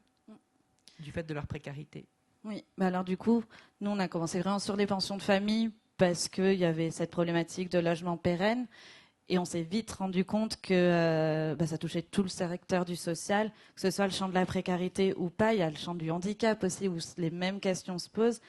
du fait de leur précarité? Oui, alors du coup, nous on a commencé vraiment sur les pensions de famille parce qu'il y avait cette problématique de logement pérenne, et on s'est vite rendu compte que ça touchait tout le secteur du social, que ce soit le champ de la précarité ou pas. Il y a le champ du handicap aussi où les mêmes questions se posent.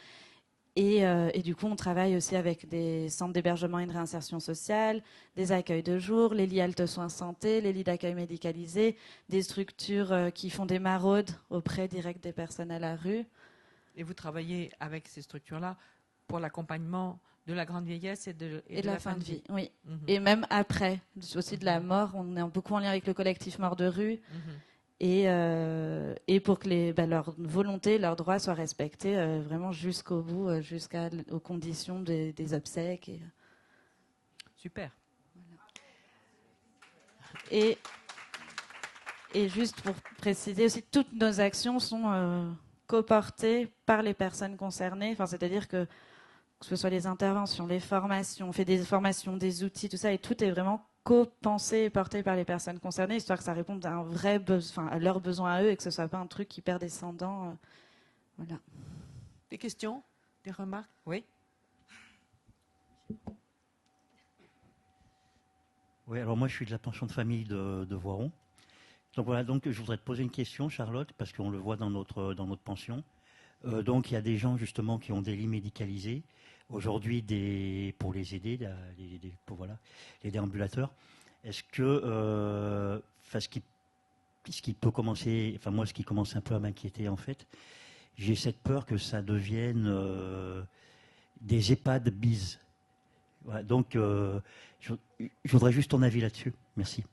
Et du coup, on travaille aussi avec des centres d'hébergement et de réinsertion sociale, des accueils de jour, les lits halte soins santé, les lits d'accueil médicalisés, des structures qui font des maraudes auprès direct des personnes à la rue. Et vous travaillez avec ces structures-là pour l'accompagnement de la grande vieillesse et de la fin de vie. Oui. Et même après, aussi de la mort, on est beaucoup en lien avec le collectif Mort de rue. Et pour que leur volonté, leurs droits soient respectés vraiment jusqu'au bout, jusqu'aux conditions des obsèques. Super. Et juste pour préciser aussi, toutes nos actions sont coportées par les personnes concernées. Enfin, c'est-à-dire que ce soit les interventions, les formations, on fait des formations, des outils, tout ça, et tout est vraiment co-pensé et porté par les personnes concernées, histoire que ça réponde à un vrai besoin, à leurs besoins à eux, et que ce soit pas un truc hyper descendant. Voilà. Des questions, des remarques? Oui. Oui, alors moi je suis de la pension de famille de Voiron. Donc voilà, donc je voudrais te poser une question, Charlotte, parce qu'on le voit dans notre pension. Donc il y a des gens justement qui ont des lits médicalisés. Aujourd'hui, pour les aider, les déambulateurs. Est-ce que, ce qui peut commencer, enfin moi ce qui commence un peu à m'inquiéter en fait, j'ai cette peur que ça devienne des EHPAD bis. Voilà, donc je voudrais juste ton avis là-dessus. Merci.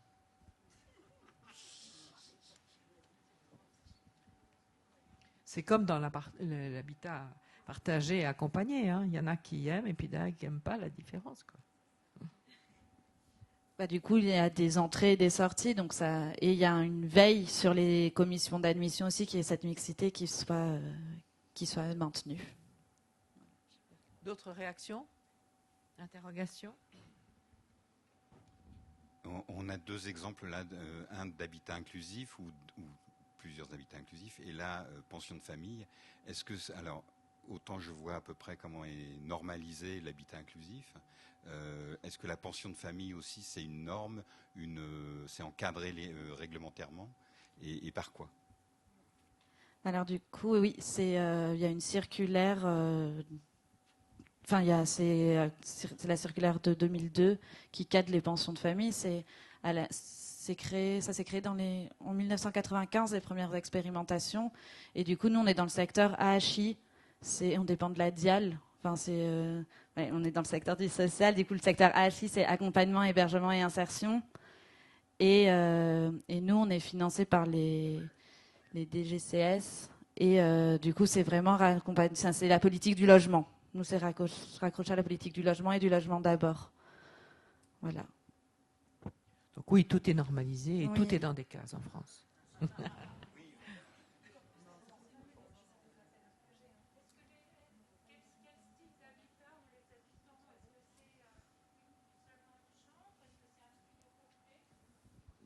C'est comme dans l'habitat partagé et accompagné. Hein. Il y en a qui aiment et puis d'autres qui n'aiment pas la différence, quoi. Bah, du coup, il y a des entrées et des sorties, donc et il y a une veille sur les commissions d'admission aussi, qui est cette mixité qui soit maintenue. D'autres réactions? Interrogations? On a deux exemples là, un d'habitat inclusif ou plusieurs habitats inclusifs, et là, pension de famille. Est-ce que, alors, autant je vois à peu près comment est normalisé l'habitat inclusif, est-ce que la pension de famille aussi, c'est une norme, c'est encadré réglementairement, et par quoi? Alors du coup, oui, il y a une circulaire. Enfin, c'est la circulaire de 2002 qui cadre les pensions de famille. Ça s'est créé en 1995, les premières expérimentations. Et du coup, nous, on est dans le secteur AHI. On dépend de la DIAL. Enfin, on est dans le secteur du social. Du coup, le secteur AHI, c'est accompagnement, hébergement et insertion. Et nous, on est financé par les DGCS. Et du coup, c'est vraiment c'est la politique du logement. Nous, c'est raccroché à la politique du logement et du logement d'abord. Voilà. Donc oui, tout est normalisé et oui. tout est dans des cases en France.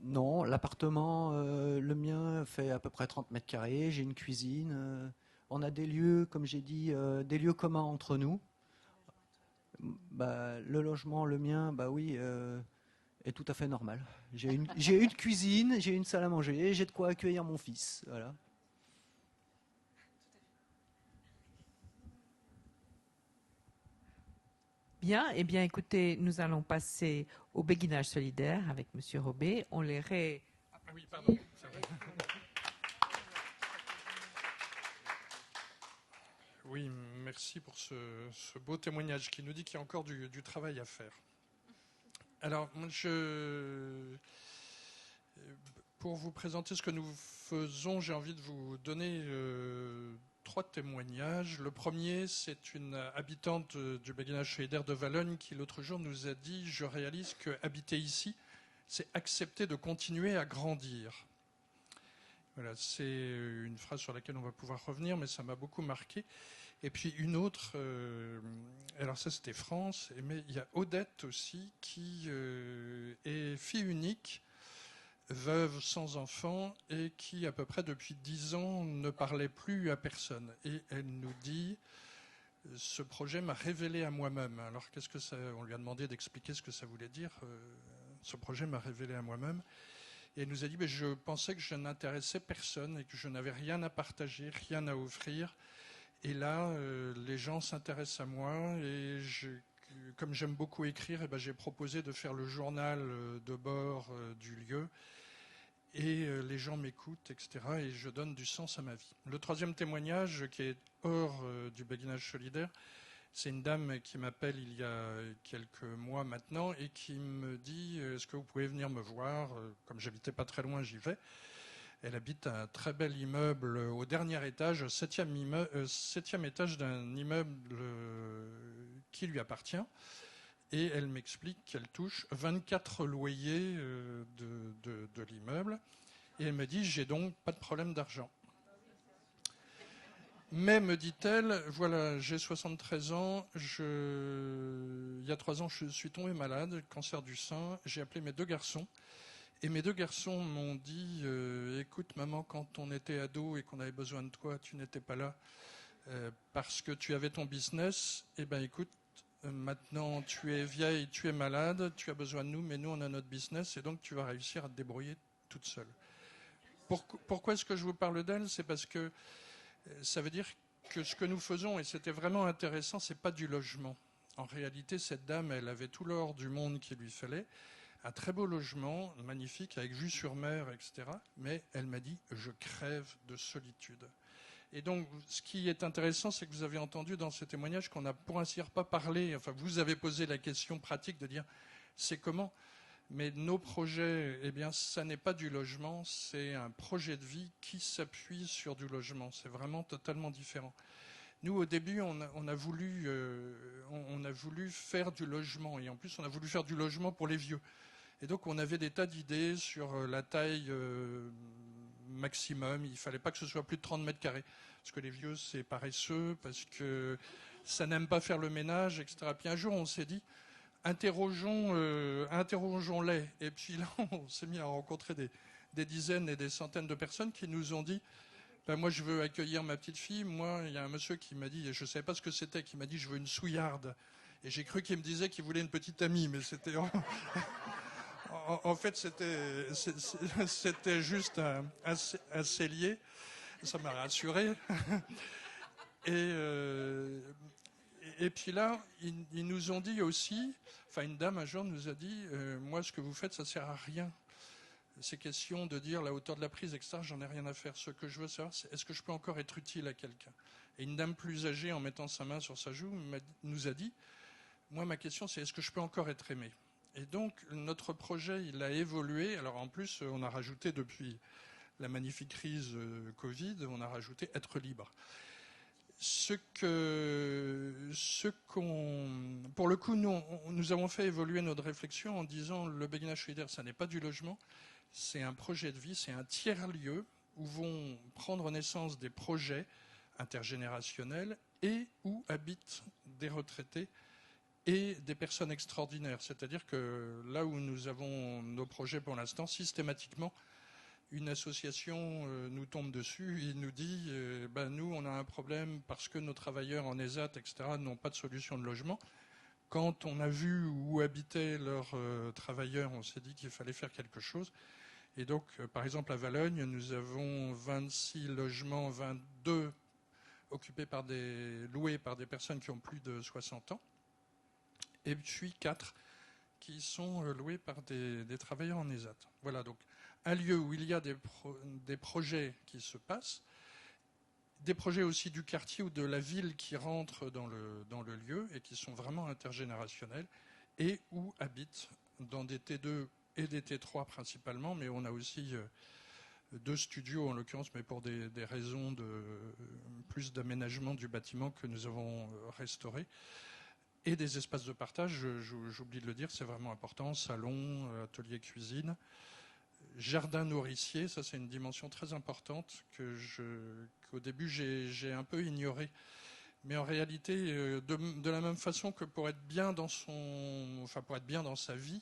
Non, l'appartement, le mien fait à peu près 30 mètres carrés. J'ai une cuisine. On a des lieux, comme j'ai dit, des lieux communs entre nous. Bah, le logement, le mien, bah oui, est tout à fait normal. J'ai une cuisine, j'ai une salle à manger, j'ai de quoi accueillir mon fils. Voilà. Bien, eh bien écoutez, nous allons passer au béguinage solidaire avec Monsieur Robet. On les Ah oui, pardon. Oui, merci pour ce beau témoignage qui nous dit qu'il y a encore du travail à faire. Alors, pour vous présenter ce que nous faisons, j'ai envie de vous donner 3 témoignages. Le premier, c'est une habitante du béguinage solidaire de Valognes qui l'autre jour nous a dit « Je réalise que habiter ici, c'est accepter de continuer à grandir ». Voilà, c'est une phrase sur laquelle on va pouvoir revenir, mais ça m'a beaucoup marqué. Et puis une autre, alors ça c'était France, mais il y a Odette aussi qui est fille unique, veuve sans enfant, et qui à peu près depuis 10 ans ne parlait plus à personne. Et elle nous dit, ce projet m'a révélé à moi-même. Alors qu'est-ce que ça, on lui a demandé d'expliquer ce que ça voulait dire, ce projet m'a révélé à moi-même. Et elle nous a dit, je pensais que je n'intéressais personne et que je n'avais rien à partager, rien à offrir. Et là, les gens s'intéressent à moi et comme j'aime beaucoup écrire, j'ai proposé de faire le journal de bord du lieu. Et les gens m'écoutent, etc. Et je donne du sens à ma vie. Le troisième témoignage, qui est hors du béguinage solidaire, c'est une dame qui m'appelle il y a quelques mois maintenant et qui me dit « Est-ce que vous pouvez venir me voir ?» Comme j'habitais pas très loin, j'y vais. Elle habite un très bel immeuble au dernier étage, 7e étage d'un immeuble qui lui appartient. Et elle m'explique qu'elle touche 24 loyers de l'immeuble. Et elle me dit, j'ai donc pas de problème d'argent. Mais, me dit-elle, voilà, j'ai 73 ans, il y a 3 ans, je suis tombé malade, cancer du sein, j'ai appelé mes 2 garçons. Et mes 2 garçons m'ont dit, écoute maman, quand on était ado et qu'on avait besoin de toi, tu n'étais pas là parce que tu avais ton business. Eh bien écoute, maintenant tu es vieille, tu es malade, tu as besoin de nous, mais nous on a notre business et donc tu vas réussir à te débrouiller toute seule. Pourquoi est-ce que je vous parle d'elle? C'est parce que ça veut dire que ce que nous faisons, et c'était vraiment intéressant, c'est pas du logement. En réalité, cette dame, elle avait tout l'or du monde qu'il lui fallait, un très beau logement, magnifique, avec vue sur mer, etc. Mais elle m'a dit, je crève de solitude. Et donc, ce qui est intéressant, c'est que vous avez entendu dans ce témoignage qu'on n'a pour ainsi dire pas parlé, enfin, vous avez posé la question pratique de dire, c'est comment? Mais nos projets, eh bien, ça n'est pas du logement, c'est un projet de vie qui s'appuie sur du logement. C'est vraiment totalement différent. Nous, au début, on a voulu faire du logement. Et en plus, on a voulu faire du logement pour les vieux. Et donc, on avait des tas d'idées sur la taille maximum. Il ne fallait pas que ce soit plus de 30 mètres carrés. Parce que les vieux, c'est paresseux, parce que ça n'aime pas faire le ménage, etc. Puis un jour, on s'est dit, interrogeons-les. Et puis là, on s'est mis à rencontrer des dizaines et des centaines de personnes qui nous ont dit, ben moi je veux accueillir ma petite fille. Moi, il y a un monsieur qui m'a dit, et je ne savais pas ce que c'était, qui m'a dit je veux une souillarde. Et j'ai cru qu'il me disait qu'il voulait une petite amie, mais c'était en fait c'était juste un cellier. Ça m'a rassuré. Et puis là, ils nous ont dit aussi, enfin une dame un jour nous a dit, moi ce que vous faites, ça sert à rien. Ces questions de dire la hauteur de la prise, etc., j'en ai rien à faire. Ce que je veux savoir, c'est est-ce que je peux encore être utile à quelqu'un? Et une dame plus âgée, en mettant sa main sur sa joue, nous a dit, moi ma question c'est est-ce que je peux encore être aimé? Et donc notre projet, il a évolué. Alors en plus, on a rajouté depuis la magnifique crise Covid, on a rajouté être libre. Pour le coup, nous avons fait évoluer notre réflexion en disant le béguinage solidaire, ça n'est pas du logement, c'est un projet de vie, c'est un tiers-lieu où vont prendre naissance des projets intergénérationnels et où habitent des retraités et des personnes extraordinaires. C'est-à-dire que là où nous avons nos projets pour l'instant, systématiquement, une association nous tombe dessus et nous dit nous, on a un problème parce que nos travailleurs en ESAT, etc., n'ont pas de solution de logement. Quand on a vu où habitaient leurs travailleurs, on s'est dit qu'il fallait faire quelque chose. Et donc, par exemple, à Valogne, nous avons 26 logements, 22 loués par des personnes qui ont plus de 60 ans, et puis 4 qui sont loués par des travailleurs en ESAT. Voilà, donc un lieu où il y a des projets qui se passent, des projets aussi du quartier ou de la ville qui rentrent dans le lieu et qui sont vraiment intergénérationnels, et où habitent dans des T2 et des T3 principalement, mais on a aussi 2 studios en l'occurrence, mais pour des raisons plus d'aménagement du bâtiment que nous avons restauré. Et des espaces de partage, j'oublie de le dire, c'est vraiment important, salon, atelier cuisine, jardin nourricier, ça c'est une dimension très importante qu'au début j'ai un peu ignorée. Mais en réalité, de la même façon que pour être bien dans sa vie,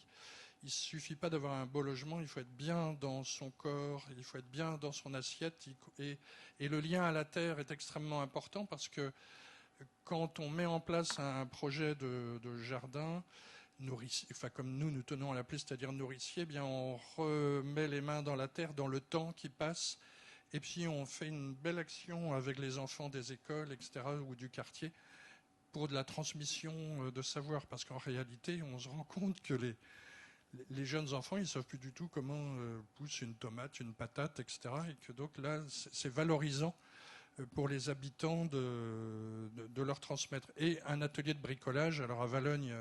il ne suffit pas d'avoir un beau logement, il faut être bien dans son corps, il faut être bien dans son assiette. Et le lien à la terre est extrêmement important parce que quand on met en place un projet de jardin, comme nous tenons à l'appeler, c'est-à-dire nourricier, eh bien on remet les mains dans la terre dans le temps qui passe, et puis on fait une belle action avec les enfants des écoles, etc., ou du quartier, pour de la transmission de savoir, parce qu'en réalité, on se rend compte que les jeunes enfants, ils ne savent plus du tout comment pousse une tomate, une patate, etc., et que donc là, c'est valorisant pour les habitants de leur transmettre. Et un atelier de bricolage, alors à Valogne,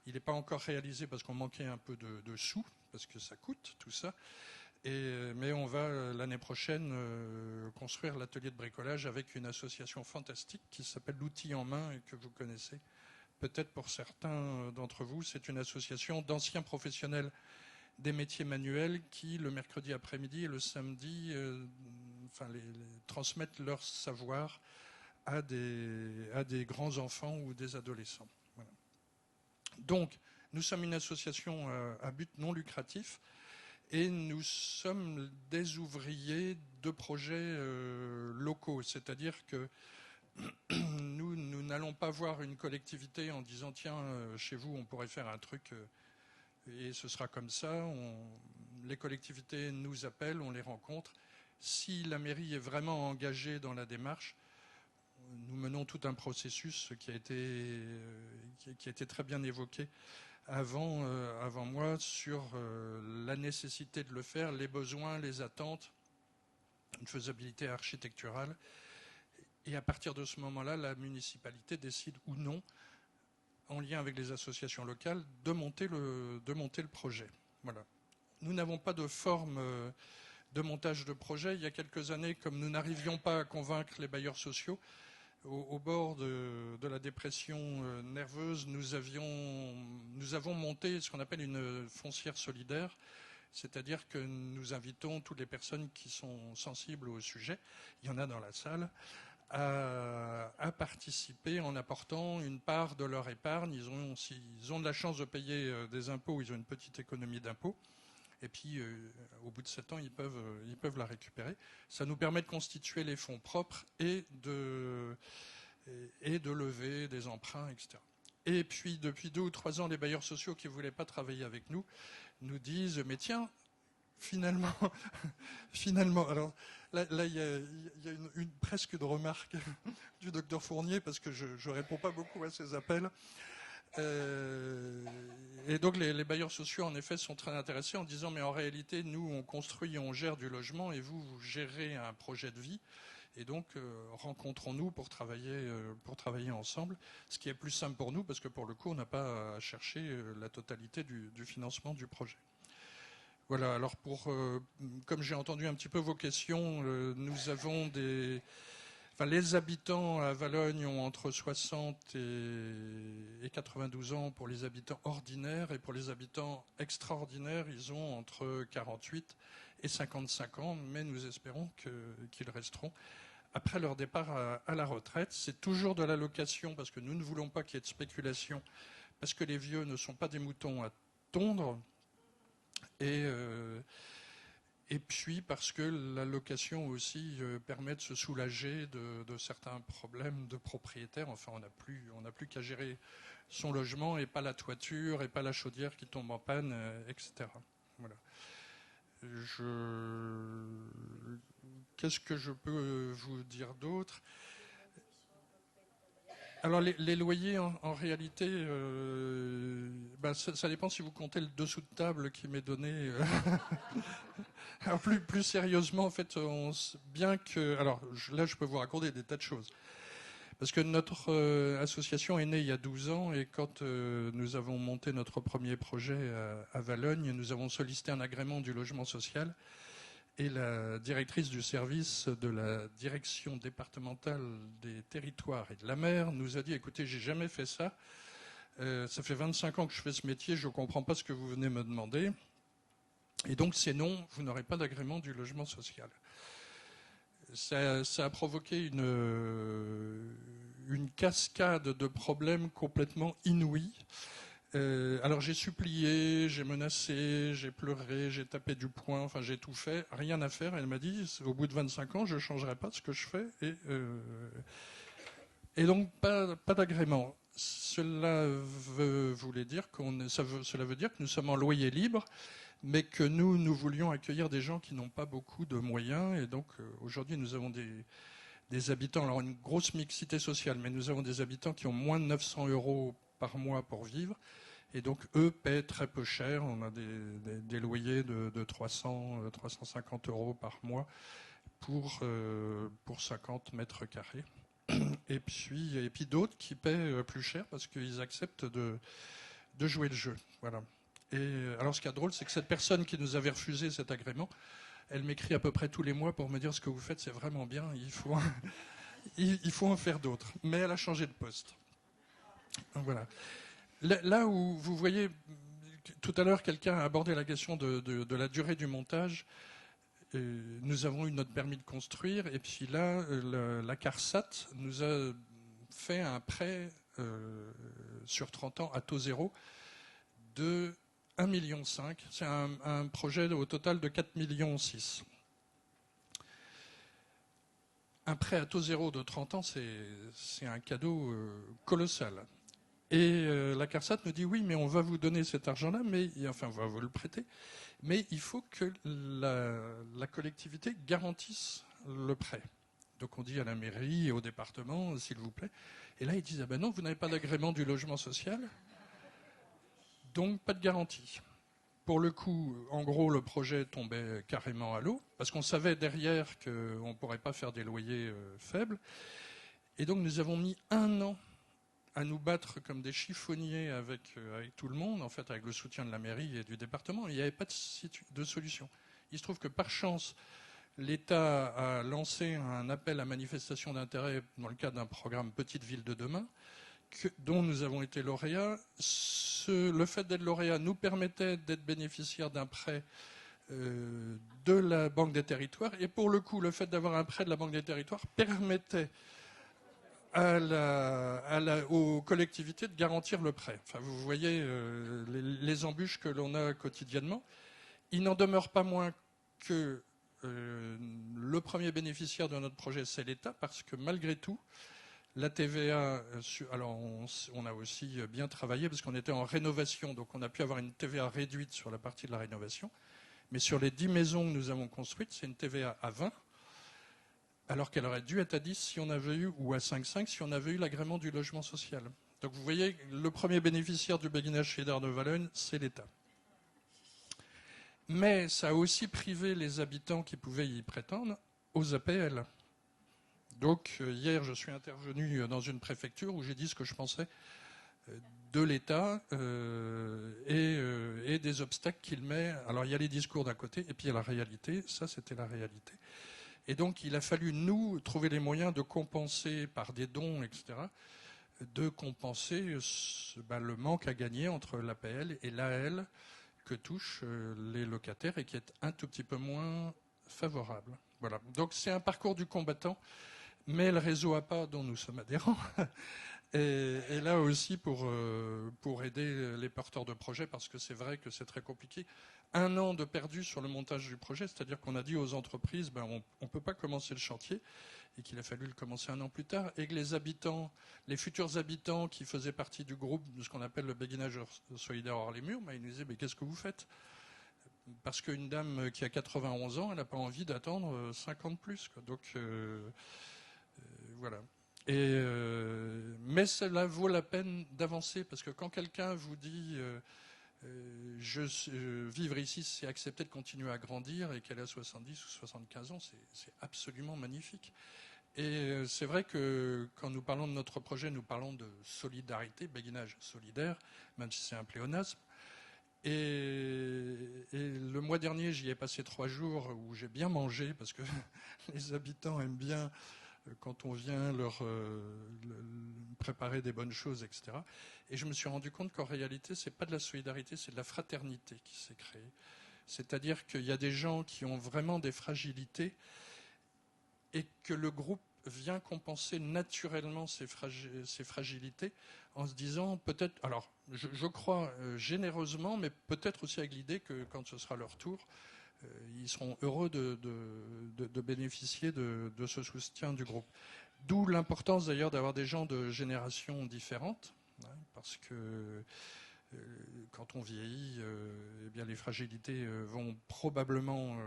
il n'est pas encore réalisé parce qu'on manquait un peu de sous, parce que ça coûte tout ça. Mais on va l'année prochaine construire l'atelier de bricolage avec une association fantastique qui s'appelle l'Outil en main et que vous connaissez peut-être pour certains d'entre vous, c'est une association d'anciens professionnels des métiers manuels qui, le mercredi après-midi et le samedi, transmettent leur savoir à des grands-enfants ou des adolescents. Voilà. Donc, nous sommes une association à but non lucratif et nous sommes des ouvriers de projets locaux. C'est-à-dire que nous n'allons pas voir une collectivité en disant « Tiens, chez vous, on pourrait faire un truc et ce sera comme ça ». Les collectivités nous appellent, on les rencontre. Si la mairie est vraiment engagée dans la démarche, nous menons tout un processus qui a été très bien évoqué avant moi sur la nécessité de le faire, les besoins, les attentes, une faisabilité architecturale. Et à partir de ce moment-là, la municipalité décide ou non, en lien avec les associations locales, de monter le projet. Voilà. Nous n'avons pas de forme de montage de projet. Il y a quelques années, comme nous n'arrivions pas à convaincre les bailleurs sociaux, au bord de la dépression nerveuse, nous avons monté ce qu'on appelle une foncière solidaire, c'est-à-dire que nous invitons toutes les personnes qui sont sensibles au sujet, il y en a dans la salle, à participer en apportant une part de leur épargne. Ils ont de la chance de payer des impôts, ils ont une petite économie d'impôts. Et puis, au bout de 7 ans, ils peuvent la récupérer. Ça nous permet de constituer les fonds propres et de lever des emprunts, etc. Et puis, depuis 2 ou 3 ans, les bailleurs sociaux qui ne voulaient pas travailler avec nous disent « Mais tiens, finalement, alors là, il y a presque une remarque du docteur Fournier, parce que je ne réponds pas beaucoup à ces appels. Et donc les bailleurs sociaux en effet sont très intéressés en disant mais en réalité nous on construit, on gère du logement et vous gérez un projet de vie et donc rencontrons-nous pour travailler ensemble, ce qui est plus simple pour nous parce que pour le coup on n'a pas à chercher la totalité du financement du projet. Voilà, alors comme j'ai entendu un petit peu vos questions, nous avons les habitants à Valognes ont entre 60 et 92 ans pour les habitants ordinaires et pour les habitants extraordinaires, ils ont entre 48 et 55 ans, mais nous espérons qu'ils resteront après leur départ à la retraite. C'est toujours de l'allocation parce que nous ne voulons pas qu'il y ait de spéculation, parce que les vieux ne sont pas des moutons à tondre. Et puis parce que l'allocation aussi permet de se soulager de certains problèmes de propriétaires. Enfin, on n'a plus qu'à gérer son logement et pas la toiture et pas la chaudière qui tombe en panne, etc. Voilà. Qu'est-ce que je peux vous dire d'autre ? Alors les loyers, en réalité, ça dépend si vous comptez le dessous de table qui m'est donné. Alors plus sérieusement, en fait, là je peux vous raconter des tas de choses. Parce que notre association est née il y a 12 ans et quand nous avons monté notre premier projet à Valognes, nous avons sollicité un agrément du logement social. Et la directrice du service de la direction départementale des territoires et de la mer nous a dit « Écoutez, j'ai jamais fait ça. Ça fait 25 ans que je fais ce métier, je ne comprends pas ce que vous venez me demander. Et donc c'est non, vous n'aurez pas d'agrément du logement social. » Ça a provoqué une cascade de problèmes complètement inouïs. Alors j'ai supplié, j'ai menacé, j'ai pleuré, j'ai tapé du poing, enfin j'ai tout fait, rien à faire. Elle m'a dit, au bout de 25 ans, je ne changerai pas ce que je fais. Et donc pas d'agrément. Cela veut dire que nous sommes en loyer libre, mais que nous voulions accueillir des gens qui n'ont pas beaucoup de moyens. Et donc aujourd'hui, nous avons des habitants, alors une grosse mixité sociale, mais nous avons des habitants qui ont moins de 900 € par mois pour vivre. Et donc, eux paient très peu cher. On a des loyers de 300, 350 € par mois pour 50 mètres carrés. Et puis d'autres qui paient plus cher parce qu'ils acceptent de jouer le jeu. Voilà. Et alors, ce qui est drôle, c'est que cette personne qui nous avait refusé cet agrément, elle m'écrit à peu près tous les mois pour me dire ce que vous faites, c'est vraiment bien, il faut en faire d'autres. Mais elle a changé de poste. Voilà. Là où vous voyez, tout à l'heure, quelqu'un a abordé la question de la durée du montage. Nous avons eu notre permis de construire, et puis là, la CARSAT nous a fait un prêt sur 30 ans à taux zéro de 1,5 million. C'est un projet au total de 4,6 millions. Un prêt à taux zéro de 30 ans, c'est un cadeau colossal. Et la CARSAT nous dit oui, mais on va vous donner cet argent-là, on va vous le prêter, mais il faut que la collectivité garantisse le prêt. Donc on dit à la mairie et au département, s'il vous plaît. Et là, ils disent, ah ben non, vous n'avez pas d'agrément du logement social, donc pas de garantie. Pour le coup, en gros, le projet tombait carrément à l'eau, parce qu'on savait derrière qu'on ne pourrait pas faire des loyers faibles. Et donc nous avons mis 1 an à nous battre comme des chiffonniers avec tout le monde, en fait avec le soutien de la mairie et du département. Il n'y avait pas de solution. Il se trouve que par chance, l'État a lancé un appel à manifestation d'intérêt dans le cadre d'un programme Petite Ville de demain, dont nous avons été lauréats. Le fait d'être lauréat nous permettait d'être bénéficiaires d'un prêt de la Banque des Territoires. Et pour le coup, le fait d'avoir un prêt de la Banque des Territoires permettait aux collectivités de garantir le prêt. Enfin, vous voyez les embûches que l'on a quotidiennement. Il n'en demeure pas moins que le premier bénéficiaire de notre projet, c'est l'État, parce que malgré tout, la TVA, alors on a aussi bien travaillé parce qu'on était en rénovation, donc on a pu avoir une TVA réduite sur la partie de la rénovation. Mais sur les 10 maisons que nous avons construites, c'est une TVA à 20, alors qu'elle aurait dû être à 10 si on avait eu, ou à 5,5 si on avait eu l'agrément du logement social. Donc vous voyez, le premier bénéficiaire du béguinage solidaire de Valognes, c'est l'État. Mais ça a aussi privé les habitants qui pouvaient y prétendre aux APL. Donc hier, je suis intervenu dans une préfecture où j'ai dit ce que je pensais de l'État et des obstacles qu'il met. Alors il y a les discours d'un côté et puis il y a la réalité. Ça, c'était la réalité. Et donc il a fallu, nous, trouver les moyens de compenser par des dons, etc., de compenser le manque à gagner entre l'APL et l'AL que touchent les locataires et qui est un tout petit peu moins favorable. Voilà. Donc c'est un parcours du combattant, mais le réseau APA dont nous sommes adhérents est là aussi pour aider les porteurs de projets, parce que c'est vrai que c'est très compliqué. 1 an de perdu sur le montage du projet, c'est-à-dire qu'on a dit aux entreprises on ne peut pas commencer le chantier, et qu'il a fallu le commencer 1 an plus tard, et que les futurs habitants qui faisaient partie du groupe de ce qu'on appelle le béguinage solidaire hors les murs, ils nous disaient mais qu'est-ce que vous faites ? Parce qu'une dame qui a 91 ans, elle n'a pas envie d'attendre 50 plus. Quoi. Donc voilà. Mais cela vaut la peine d'avancer, parce que quand quelqu'un vous dit vivre ici, c'est accepter de continuer à grandir, et qu'elle a 70 ou 75 ans, c'est absolument magnifique. Et c'est vrai que quand nous parlons de notre projet, nous parlons de solidarité, béguinage solidaire, même si c'est un pléonasme. Et le mois dernier, j'y ai passé 3 jours où j'ai bien mangé, parce que les habitants aiment bien quand on vient leur préparer des bonnes choses, etc. Et je me suis rendu compte qu'en réalité, c'est pas de la solidarité, c'est de la fraternité qui s'est créée. C'est-à-dire qu'il y a des gens qui ont vraiment des fragilités et que le groupe vient compenser naturellement ces fragilités en se disant peut-être, alors je crois généreusement, mais peut-être aussi avec l'idée que quand ce sera leur tour, ils seront heureux de bénéficier de ce soutien du groupe. D'où l'importance d'ailleurs d'avoir des gens de générations différentes, parce que quand on vieillit, eh bien les fragilités vont probablement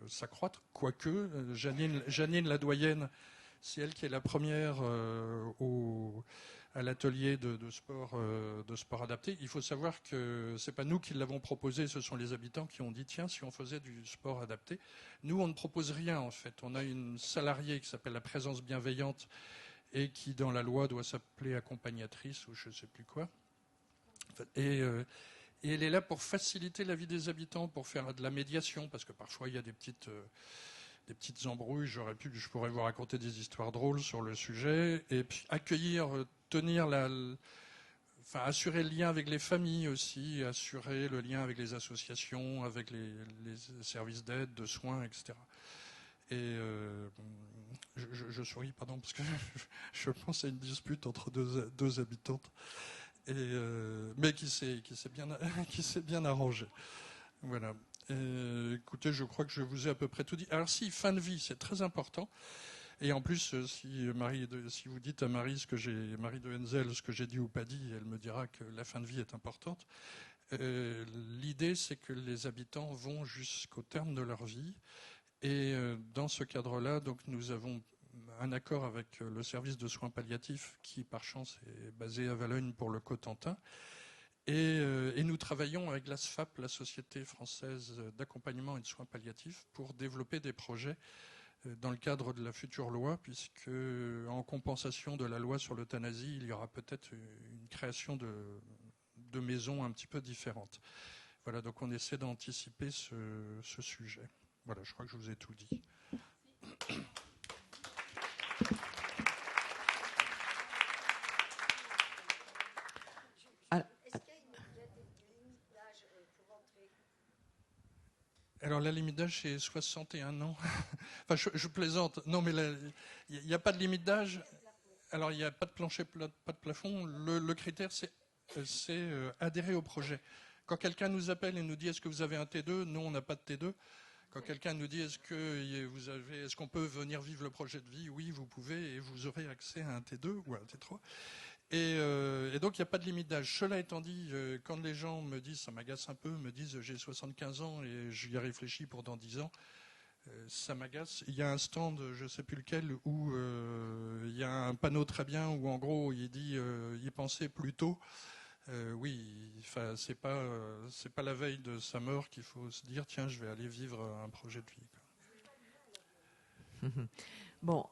s'accroître, quoique Janine la doyenne, c'est elle qui est la première à l'atelier de sport adapté. Il faut savoir que c'est pas nous qui l'avons proposé, ce sont les habitants qui ont dit tiens, si on faisait du sport adapté. Nous, on ne propose rien en fait. On a une salariée qui s'appelle la présence bienveillante et qui dans la loi doit s'appeler accompagnatrice ou je ne sais plus quoi. Et elle est là pour faciliter la vie des habitants, pour faire de la médiation, parce que parfois il y a des petites embrouilles. Je pourrais vous raconter des histoires drôles sur le sujet, et puis accueillir, tenir assurer le lien avec les familles aussi, assurer le lien avec les associations, avec les services d'aide, de soins, etc. Et je souris, pardon, parce que je pense à une dispute entre deux habitantes, mais qui s'est bien arrangée. Voilà. Écoutez, je crois que je vous ai à peu près tout dit. Alors si, fin de vie, c'est très important. Et en plus, si vous dites à Marie de Henzel, ce que j'ai dit ou pas dit, elle me dira que la fin de vie est importante. L'idée, c'est que les habitants vont jusqu'au terme de leur vie. Et dans ce cadre-là, donc, nous avons un accord avec le service de soins palliatifs qui, par chance, est basé à Valognes pour le Cotentin. Et nous travaillons avec la SFAP, la Société française d'accompagnement et de soins palliatifs, pour développer des projets dans le cadre de la future loi, puisque en compensation de la loi sur l'euthanasie, il y aura peut-être une création de maisons un petit peu différentes. Voilà, donc on essaie d'anticiper ce sujet. Voilà, je crois que je vous ai tout dit. Alors la limite d'âge, c'est 61 ans. Enfin, je plaisante. Non, mais il n'y a pas de limite d'âge. Alors il n'y a pas de plancher, pas de plafond. Le critère, c'est adhérer au projet. Quand quelqu'un nous appelle et nous dit « Est-ce que vous avez un T2 ?» Non, on n'a pas de T2. Quand quelqu'un nous dit est-ce qu'on peut venir vivre le projet de vie? Oui, vous pouvez, et vous aurez accès à un T2 ou à un T3. Et donc, il n'y a pas de limite d'âge. Cela étant dit, quand les gens me disent, ça m'agace un peu, me disent j'ai 75 ans et j'y ai réfléchi pour dans 10 ans, ça m'agace. Il y a un stand, je ne sais plus lequel, où il y a un panneau très bien où en gros il dit y penser plus tôt. Oui, c'est pas la veille de sa mort qu'il faut se dire tiens, je vais aller vivre un projet de vie. Bon.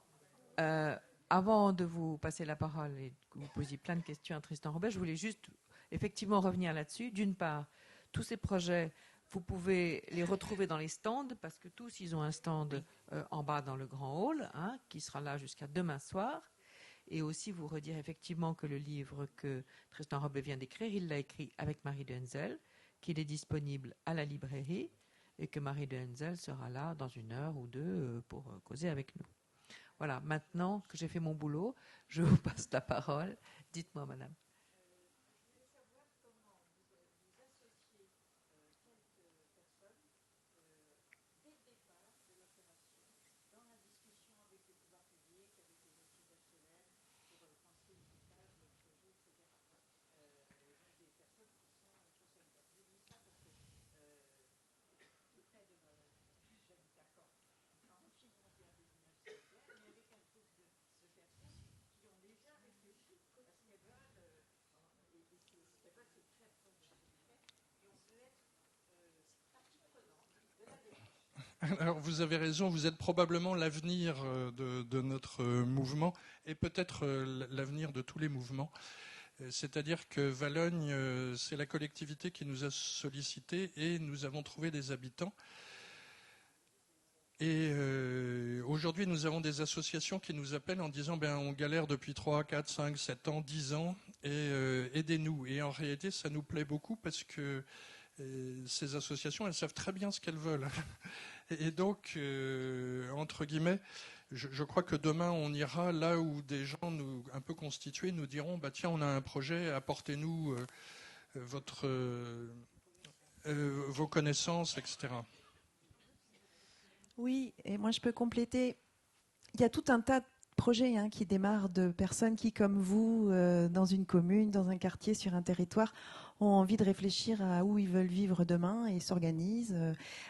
Avant de vous passer la parole et que vous posiez plein de questions à Tristan Robert, je voulais juste effectivement revenir là-dessus. D'une part, tous ces projets, vous pouvez les retrouver dans les stands, parce que tous, ils ont un stand en bas dans le grand hall, qui sera là jusqu'à demain soir. Et aussi vous redire effectivement que le livre que Tristan Robert vient d'écrire, il l'a écrit avec Marie de Henzel, qu'il est disponible à la librairie, et que Marie de Henzel sera là dans 1 heure ou 2 pour causer avec nous. Voilà, maintenant que j'ai fait mon boulot, je vous passe la parole. Dites-moi, madame. Alors vous avez raison, vous êtes probablement l'avenir de notre mouvement et peut-être l'avenir de tous les mouvements. C'est-à-dire que Valognes, c'est la collectivité qui nous a sollicité et nous avons trouvé des habitants. Et aujourd'hui, nous avons des associations qui nous appellent en disant on galère depuis 3, 4, 5, 7 ans, 10 ans et aidez-nous. Et en réalité, ça nous plaît beaucoup parce que ces associations, elles savent très bien ce qu'elles veulent. Et donc, entre guillemets, je crois que demain, on ira là où des gens un peu constitués nous diront tiens, on a un projet, apportez-nous vos connaissances, etc. Oui, et moi je peux compléter. Il y a tout un tas de projets qui démarrent de personnes qui, comme vous, dans une commune, dans un quartier, sur un territoire, ont envie de réfléchir à où ils veulent vivre demain et s'organisent.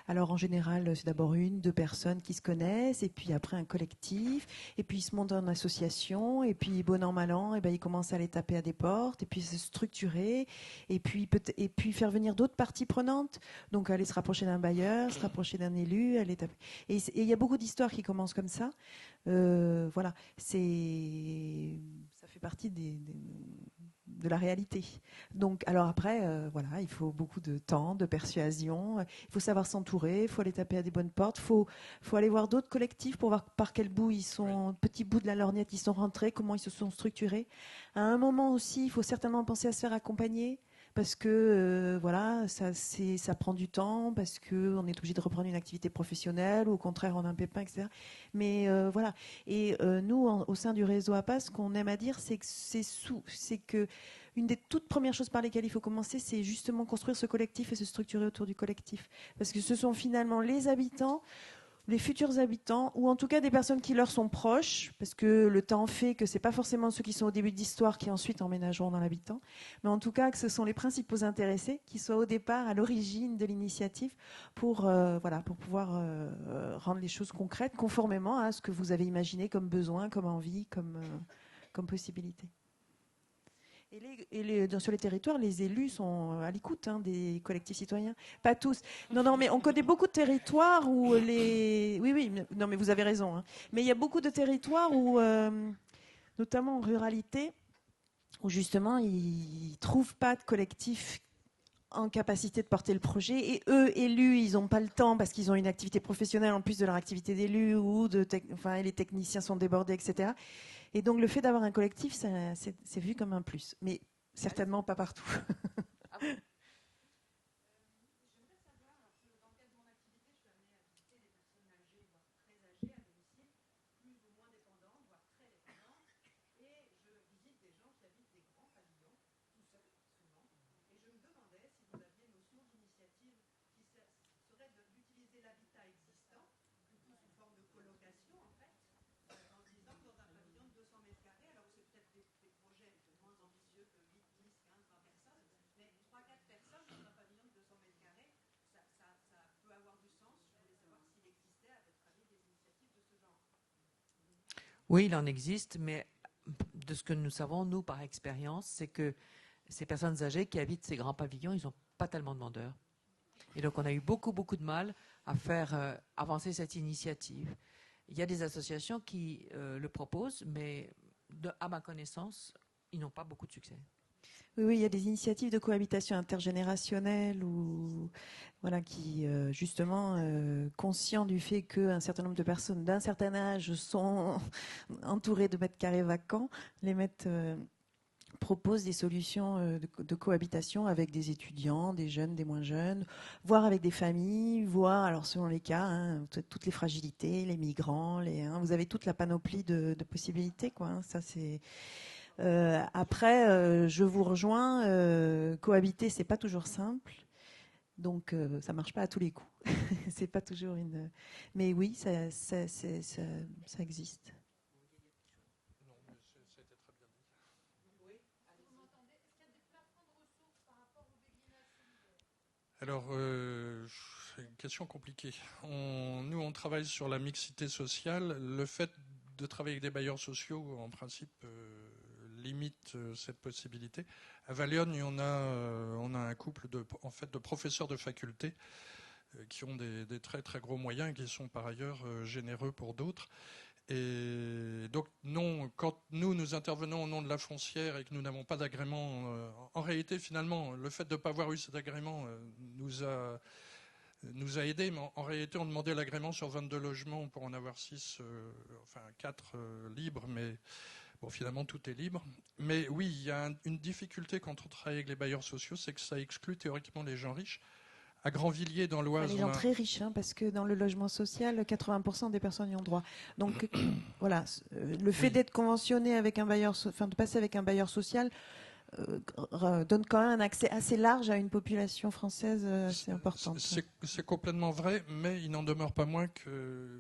Alors en général, c'est d'abord 1, 2 personnes qui se connaissent, et puis après un collectif, et puis ils se montent en association, et puis bon an, mal an, ils commencent à aller taper à des portes, et puis se structurer, et puis faire venir d'autres parties prenantes, donc aller se rapprocher d'un bailleur, se rapprocher d'un élu, aller taper. Et il y a beaucoup d'histoires qui commencent comme ça. Voilà, ça fait partie de la réalité. Donc, alors après, voilà, il faut beaucoup de temps, de persuasion. Il faut savoir s'entourer. Il faut aller taper à des bonnes portes. Faut aller voir d'autres collectifs pour voir par quel bout ils sont, petits bouts de la lorgnette, ils sont rentrés, comment ils se sont structurés. À un moment aussi, il faut certainement penser à se faire accompagner. Parce que voilà, ça prend du temps, parce qu'on est obligé de reprendre une activité professionnelle, ou au contraire on a un pépin, etc. Mais voilà. Et nous, au sein du réseau APA, ce qu'on aime à dire, c'est que une des toutes premières choses par lesquelles il faut commencer, c'est justement construire ce collectif et se structurer autour du collectif. Parce que ce sont finalement les habitants, les futurs habitants, ou en tout cas des personnes qui leur sont proches, parce que le temps fait que ce n'est pas forcément ceux qui sont au début de l'histoire qui ensuite emménageront dans l'habitant, mais en tout cas que ce sont les principaux intéressés qui soient au départ à l'origine de l'initiative pour pouvoir rendre les choses concrètes conformément à ce que vous avez imaginé comme besoin, comme envie, comme possibilité. Sur les territoires, les élus sont à l'écoute des collectifs citoyens. Pas tous. Non, mais on connaît beaucoup de territoires où les... Oui, non, mais vous avez raison. Mais il y a beaucoup de territoires où, notamment en ruralité, où justement, ils ne trouvent pas de collectif en capacité de porter le projet. Et eux, élus, ils n'ont pas le temps parce qu'ils ont une activité professionnelle en plus de leur activité d'élu, ou les techniciens sont débordés, etc. Et donc, le fait d'avoir un collectif, c'est vu comme un plus. Mais certainement pas partout. Ah bon. Oui, il en existe, mais de ce que nous savons, nous, par expérience, c'est que ces personnes âgées qui habitent ces grands pavillons, ils n'ont pas tellement de demandeurs. Et donc, on a eu beaucoup de mal à faire avancer cette initiative. Il y a des associations qui le proposent, mais à ma connaissance, ils n'ont pas beaucoup de succès. Oui, il y a des initiatives de cohabitation intergénérationnelle qui, justement, conscients du fait qu'un certain nombre de personnes d'un certain âge sont entourées de mètres carrés vacants, proposent des solutions de cohabitation avec des étudiants, des jeunes, des moins jeunes, voire avec des familles, voire, alors selon les cas, toutes les fragilités, les migrants, vous avez toute la panoplie de possibilités, quoi. Ça, c'est... Après, je vous rejoins, cohabiter, c'est pas toujours simple, donc ça marche pas à tous les coups. C'est pas toujours une... Mais oui, ça existe. Alors, c'est une question compliquée. Nous, on travaille sur la mixité sociale. Le fait de travailler avec des bailleurs sociaux, en principe, limite cette possibilité. À Valionne, on a un couple de professeurs de faculté qui ont des très très gros moyens et qui sont par ailleurs généreux pour d'autres. Et donc, non, quand nous intervenons au nom de la foncière et que nous n'avons pas d'agrément, en réalité, finalement, le fait de ne pas avoir eu cet agrément nous a aidés, mais en réalité, on demandait l'agrément sur 22 logements pour en avoir 4 libres, mais bon, finalement, tout est libre. Mais oui, il y a une difficulté quand on travaille avec les bailleurs sociaux, c'est que ça exclut théoriquement les gens riches. À Grandvilliers, dans l'Oise... Les gens très riches, parce que dans le logement social, 80% des personnes y ont droit. Donc, voilà, le fait d'être conventionné avec un bailleur, de passer avec un bailleur social, donne quand même un accès assez large à une population française assez importante. C'est complètement vrai, mais il n'en demeure pas moins que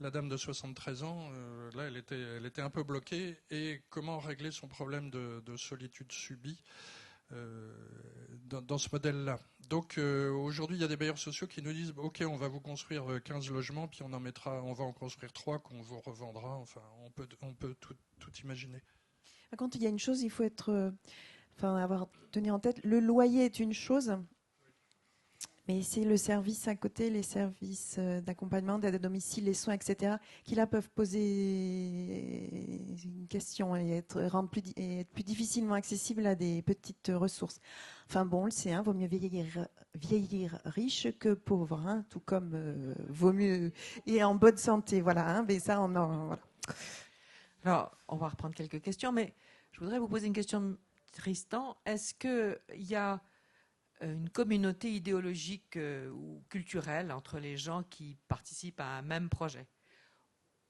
la dame de 73 ans, là, elle était un peu bloquée. Et comment régler son problème de solitude subie dans ce modèle-là. Donc aujourd'hui, il y a des bailleurs sociaux qui nous disent OK, on va vous construire 15 logements, puis on va en construire 3 qu'on vous revendra. Enfin, on peut tout imaginer. Par contre, il y a une chose, il faut tenir en tête, le loyer est une chose, Mais c'est le service à côté, les services d'accompagnement, d'aide à domicile, les soins, etc., qui là peuvent poser une question et être plus difficilement accessibles à des petites ressources. Enfin bon, on le sait, hein, vaut mieux vieillir riche que pauvre, hein, tout comme vaut mieux et en bonne santé, voilà. Hein, mais ça, voilà. Alors, on va reprendre quelques questions, mais je voudrais vous poser une question, Tristan. Est-ce qu'il y a une communauté idéologique ou culturelle entre les gens qui participent à un même projet?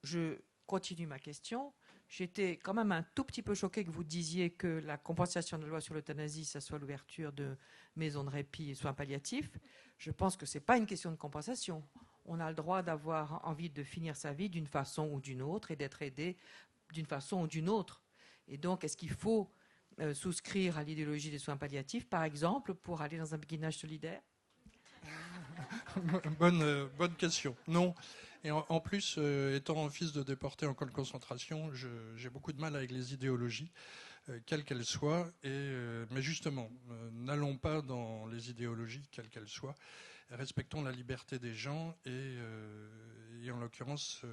Je continue ma question. J'étais quand même un tout petit peu choquée que vous disiez que la compensation de la loi sur l'euthanasie, ça soit l'ouverture de maisons de répit et soins palliatifs. Je pense que ce n'est pas une question de compensation. On a le droit d'avoir envie de finir sa vie d'une façon ou d'une autre et d'être aidé d'une façon ou d'une autre. Et donc, est-ce qu'il faut souscrire à l'idéologie des soins palliatifs, par exemple, pour aller dans un béguinage solidaire? Bonne question. Non. Et en plus, étant fils de déportés en camp de concentration, j'ai beaucoup de mal avec les idéologies, quelles qu'elles soient. Mais justement, n'allons pas dans les idéologies, quelles qu'elles soient. Respectons la liberté des gens et en l'occurrence...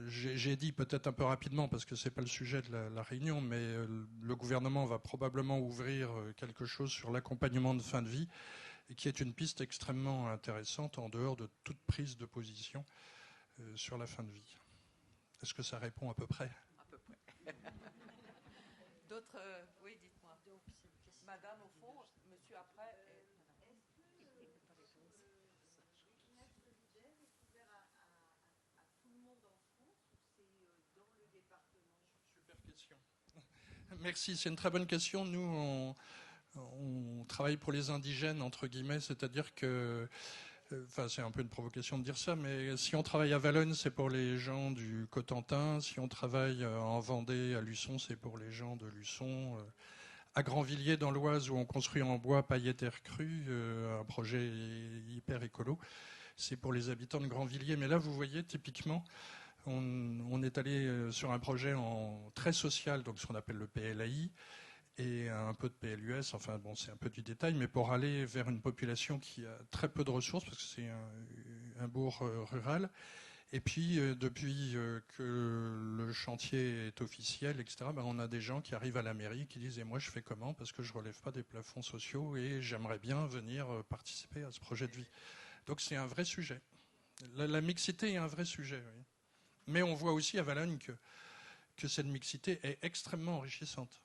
j'ai dit peut-être un peu rapidement parce que c'est pas le sujet de la réunion, mais le gouvernement va probablement ouvrir quelque chose sur l'accompagnement de fin de vie, et qui est une piste extrêmement intéressante en dehors de toute prise de position sur la fin de vie. Est-ce que ça répond à peu près? À peu près. D'autres, oui, dites-moi. Madame au fond, monsieur après. Merci, c'est une très bonne question. Nous, on travaille pour les indigènes, entre guillemets, c'est-à-dire que, c'est un peu une provocation de dire ça, mais si on travaille à Valognes, c'est pour les gens du Cotentin. Si on travaille en Vendée, à Luçon, c'est pour les gens de Luçon. À Grandvilliers, dans l'Oise, où on construit en bois paillé terre crue, un projet hyper écolo, c'est pour les habitants de Grandvilliers. Mais là, vous voyez, typiquement, on est allé sur un projet très social, donc ce qu'on appelle le PLAI, et un peu de PLUS, enfin bon, c'est un peu du détail, mais pour aller vers une population qui a très peu de ressources, parce que c'est un bourg rural. Et puis, depuis que le chantier est officiel, etc., on a des gens qui arrivent à la mairie qui disent « Et moi, je fais comment? Parce que je ne relève pas des plafonds sociaux et j'aimerais bien venir participer à ce projet de vie. » Donc, c'est un vrai sujet. La mixité est un vrai sujet, oui. Mais on voit aussi à Valognes que cette mixité est extrêmement enrichissante.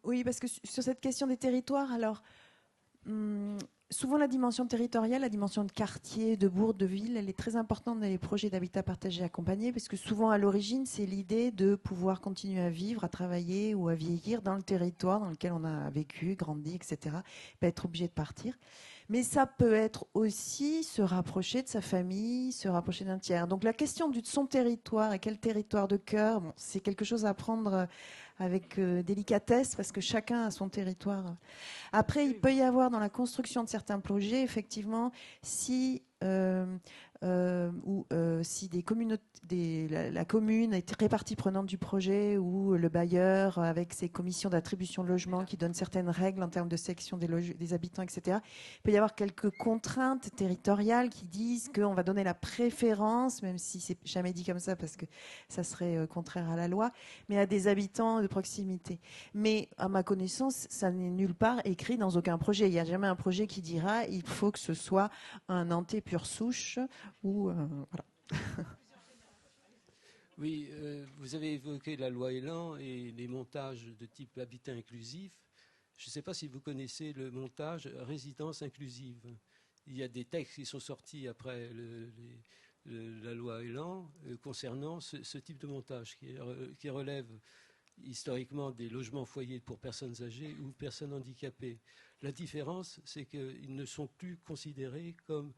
Oui, parce que sur cette question des territoires, alors, souvent la dimension territoriale, la dimension de quartier, de bourg, de ville, elle est très importante dans les projets d'habitat partagé accompagné, parce que souvent à l'origine, c'est l'idée de pouvoir continuer à vivre, à travailler ou à vieillir dans le territoire dans lequel on a vécu, grandi, etc. Pas être obligé de partir. Mais ça peut être aussi se rapprocher de sa famille, se rapprocher d'un tiers. Donc la question de son territoire et quel territoire de cœur, c'est quelque chose à prendre avec délicatesse parce que chacun a son territoire. Après, il peut y avoir dans la construction de certains projets, effectivement, si si la commune est très partie prenante du projet ou le bailleur avec ses commissions d'attribution de logement qui donnent certaines règles en termes de sélection des habitants, etc. Il peut y avoir quelques contraintes territoriales qui disent qu'on va donner la préférence, même si c'est jamais dit comme ça parce que ça serait contraire à la loi, mais à des habitants de proximité. Mais à ma connaissance, ça n'est nulle part écrit dans aucun projet. Il n'y a jamais un projet qui dira il faut que ce soit un Nantais pure souche ou voilà. Oui, vous avez évoqué la loi Elan et les montages de type habitat inclusif. Je ne sais pas si vous connaissez le montage résidence inclusive. Il y a des textes qui sont sortis après la loi Elan concernant ce type de montage qui relève historiquement des logements foyers pour personnes âgées ou personnes handicapées. La différence, c'est qu'ils ne sont plus considérés comme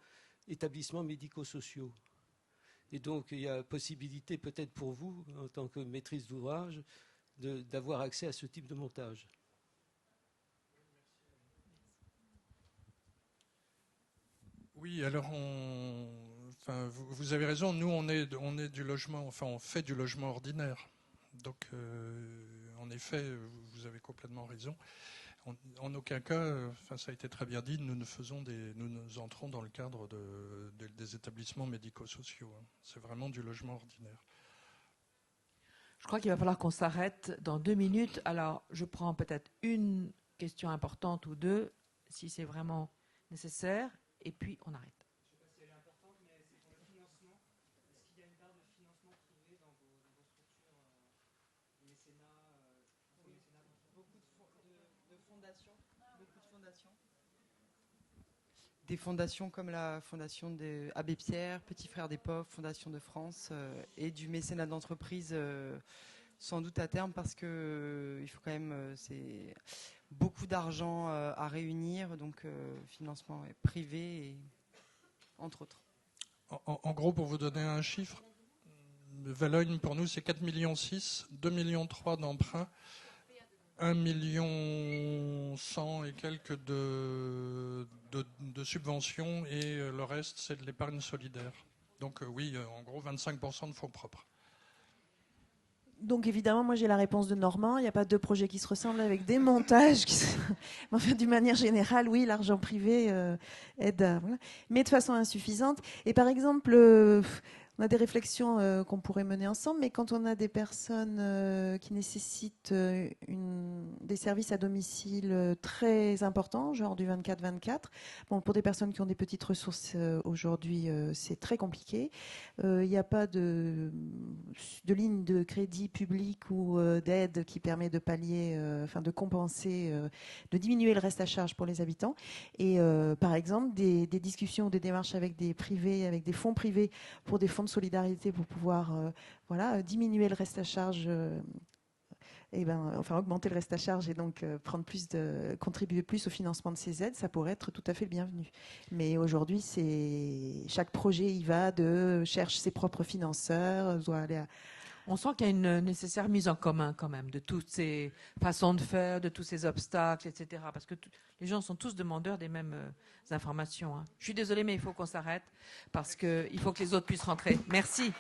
établissements médico-sociaux. Et donc, il y a possibilité peut-être pour vous, en tant que maîtrise d'ouvrage, d'avoir accès à ce type de montage. Oui, alors vous avez raison, nous on est du logement, enfin on fait du logement ordinaire. Donc, en effet, vous avez complètement raison. En aucun cas, ça a été très bien dit, nous entrons dans le cadre des établissements médico-sociaux. C'est vraiment du logement ordinaire. Je crois qu'il va falloir qu'on s'arrête dans 2 minutes. Alors, je prends peut-être une question importante ou deux, si c'est vraiment nécessaire, et puis on arrête. Je ne sais pas si elle est importante, mais c'est pour le financement. Est-ce qu'il y a une part de financement privé dans vos structures mécénat, beaucoup de fondations, Des fondations comme la fondation de Abbé Pierre, Petit Frère des Pauvres, Fondation de France, et du mécénat d'entreprise, sans doute à terme, parce que il faut quand même, c'est beaucoup d'argent à réunir, donc financement privé, et, entre autres. En gros, pour vous donner un chiffre, Valogne, pour nous, c'est 4,6 millions, 2,3 millions d'emprunts, 1,1 million et quelques de subventions, et le reste, c'est de l'épargne solidaire. Donc oui, en gros, 25% de fonds propres. Donc évidemment, moi j'ai la réponse de Normand. Il n'y a pas deux projets qui se ressemblent avec des montages. Mais enfin, d'une manière générale, oui, l'argent privé aide, voilà. Mais de façon insuffisante. Et par exemple, on a des réflexions qu'on pourrait mener ensemble, mais quand on a des personnes qui nécessitent des services à domicile très importants, genre du 24-24, bon, pour des personnes qui ont des petites ressources aujourd'hui, c'est très compliqué. Il n'y a pas de ligne de crédit public ou d'aide qui permet de pallier, de compenser, de diminuer le reste à charge pour les habitants. Et par exemple, des discussions ou des démarches avec des privés, avec des fonds privés pour des fonds de solidarité pour pouvoir diminuer le reste à charge, augmenter le reste à charge et donc contribuer plus au financement de ces aides, ça pourrait être tout à fait le bienvenu. Mais aujourd'hui, chaque projet y va, cherche ses propres financeurs, doit aller On sent qu'il y a une nécessaire mise en commun quand même de toutes ces façons de faire, de tous ces obstacles, etc. Parce que les gens sont tous demandeurs des mêmes informations. Hein. Je suis désolée, mais il faut qu'on s'arrête parce qu'il faut que les autres puissent rentrer. Merci.